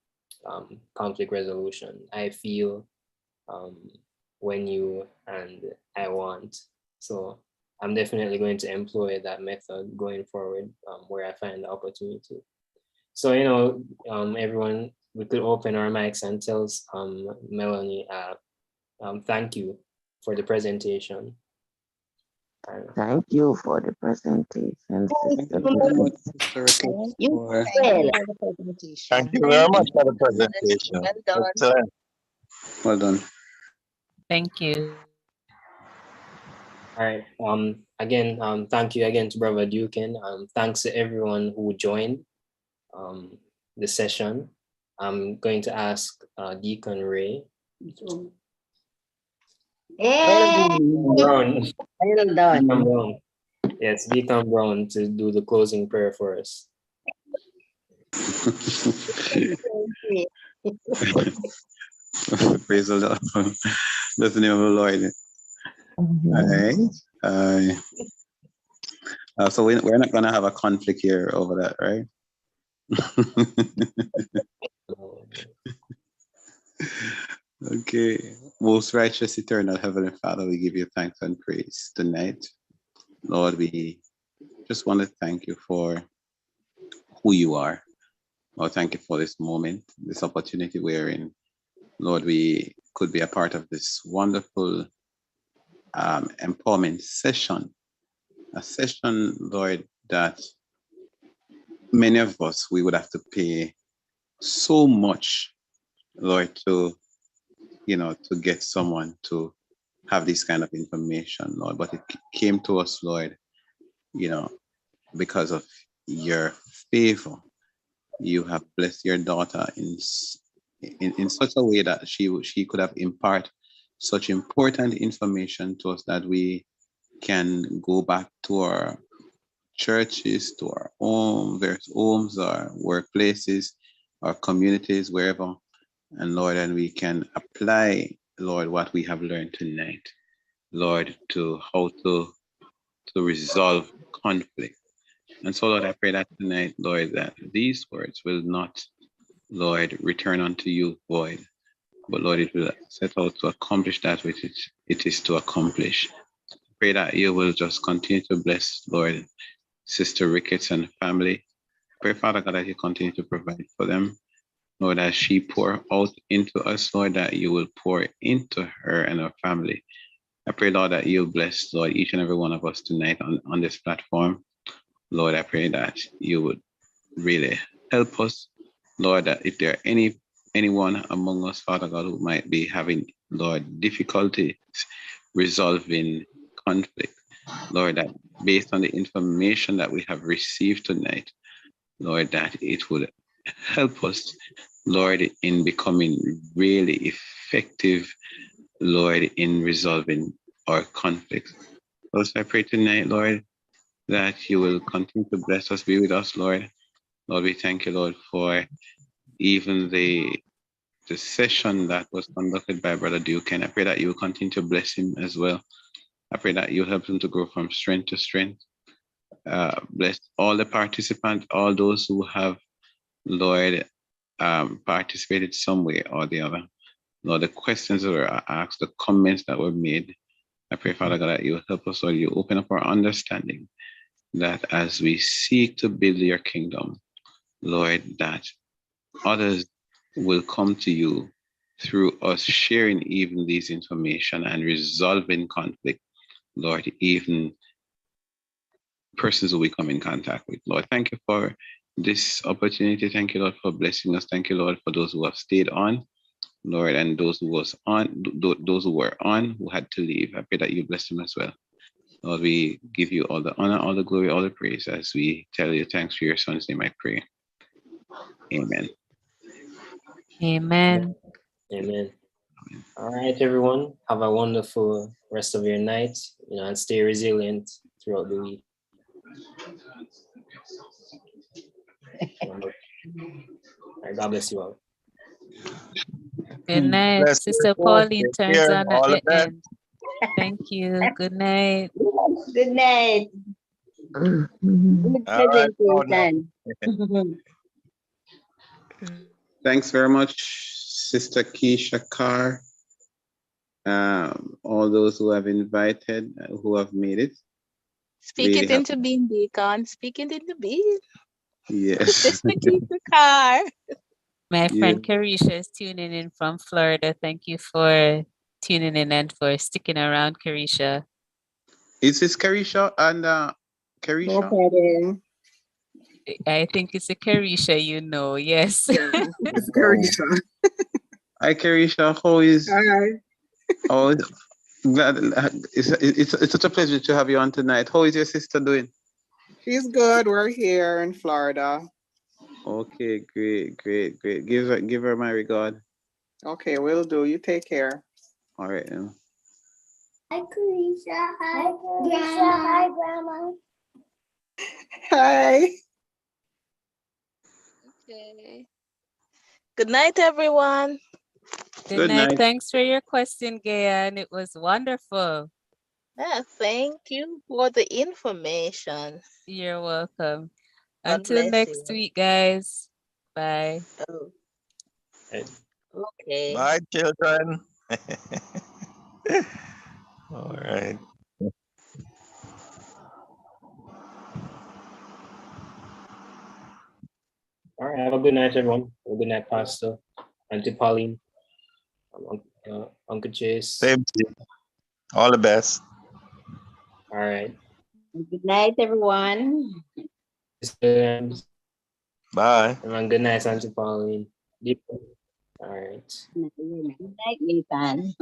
conflict resolution. I feel, when you, and I want. So I'm definitely going to employ that method going forward, where I find the opportunity. So everyone, we could open our mics and tell Melonie, thank you for the presentation. Thank you for the presentation, Sister Thank you very much, Ricketts. Sister Ricketts, for Thank you very much for the presentation. Well done. Excellent. well done. Thank you. All right. Again, thank you again to Brother Duken. Thanks to everyone who joined the session. I'm going to ask Deacon Ray. Brown. Well done. Deacon Brown. Yes, Deacon Brown to do the closing prayer for us. Praise the Lord. Bless the name of the Lord. All right. So we're not going to have a conflict here over that, right? Okay. Most righteous, eternal, Heavenly Father, we give you thanks and praise tonight. Lord, we just want to thank you for who you are. Lord, thank you for this moment, this opportunity we're in. Lord, we could be a part of this wonderful empowerment session. A session, Lord, that many of us, we would have to pay so much, Lord, to get someone to have this kind of information, Lord. But it came to us, Lord, because of your favor. You have blessed your daughter in such a way that she could have imparted such important information to us that we can go back to our churches, to our various homes, our workplaces, our communities, wherever. And Lord, and we can apply, Lord, what we have learned tonight, Lord, to how to resolve conflict. And so, Lord, I pray that tonight, Lord, that these words will not, Lord, return unto you void, but Lord, it will set out to accomplish that which it is to accomplish. Pray that you will just continue to bless, Lord, Sister Ricketts and family. Pray, Father God, that you continue to provide for them. Lord, as she pour out into us, Lord, that you will pour into her and her family. I pray, Lord, that you bless, Lord, each and every one of us tonight on this platform. Lord, I pray that you would really help us, Lord, that if there are anyone among us, Father God, who might be having, Lord, difficulties resolving conflict, Lord, that based on the information that we have received tonight, Lord, that it would help us, Lord, in becoming really effective, Lord, in resolving our conflicts. Also, I pray tonight, Lord, that you will continue to bless us, be with us, Lord. Lord, we thank you, Lord, for even the session that was conducted by Brother Duken. I pray that you will continue to bless him as well. I pray that you help him to grow from strength to strength. Bless all the participants, all those who have, Lord, participated some way or the other. Lord, the questions that were asked, the comments that were made, I pray, Father God, that you help us, Lord, you open up our understanding, that as we seek to build your kingdom, Lord, that others will come to you through us sharing even these information and resolving conflict, Lord, even persons who we come in contact with. Lord, thank you for this opportunity. Thank you, Lord, for blessing us. Thank you, Lord, for those who have stayed on, Lord, and those who was on, those who were on, who had to leave. I pray that you bless them as well. Lord, we give you all the honor, all the glory, all the praise as we tell you thanks for your son's name, I pray. Amen. Amen. Amen. All right, everyone. Have a wonderful rest of your night, and stay resilient throughout the week. All right, God bless you all. Good night. Bless Sister you. Pauline Take turns care. on at All the the best. end. Thank you. Good night. Good night. Good All right. presentation. Thanks very much, Sister Keisha Carr. All those who have invited, who have made it. Speak Really it into being, Deacon. Speak it into being. Yes. Sister Keisha Carr. My Yeah. friend Carisha is tuning in from Florida. Thank you for tuning in and for sticking around, Carisha. Is this Carisha and No Carisha? problem. I think it's a Carisha, yes. Yeah, it's Carisha. Hi, Carisha. How is? Hi. Oh, glad. It's such a pleasure to have you on tonight. How is your sister doing? She's good. We're here in Florida. Okay, great. Give her my regard. Okay, will do. You take care. All right. Hi, Carisha. Hi, Grandma. Hi, Grandma. Hi. Okay. Good night, everyone. Good night. Thanks for your question, Gayan. It was wonderful. Yeah, thank you for the information. You're welcome. God Until bless next you. week, guys. Bye. Oh, Right. okay. Bye, children. All right. All right. Have a good night, everyone. Have a good night, Pastor, Auntie Pauline, Uncle Chase. Same to you. All the best. All right. Good night, everyone. Bye. Everyone, good night, Auntie Pauline. All right. Good night, Nathan.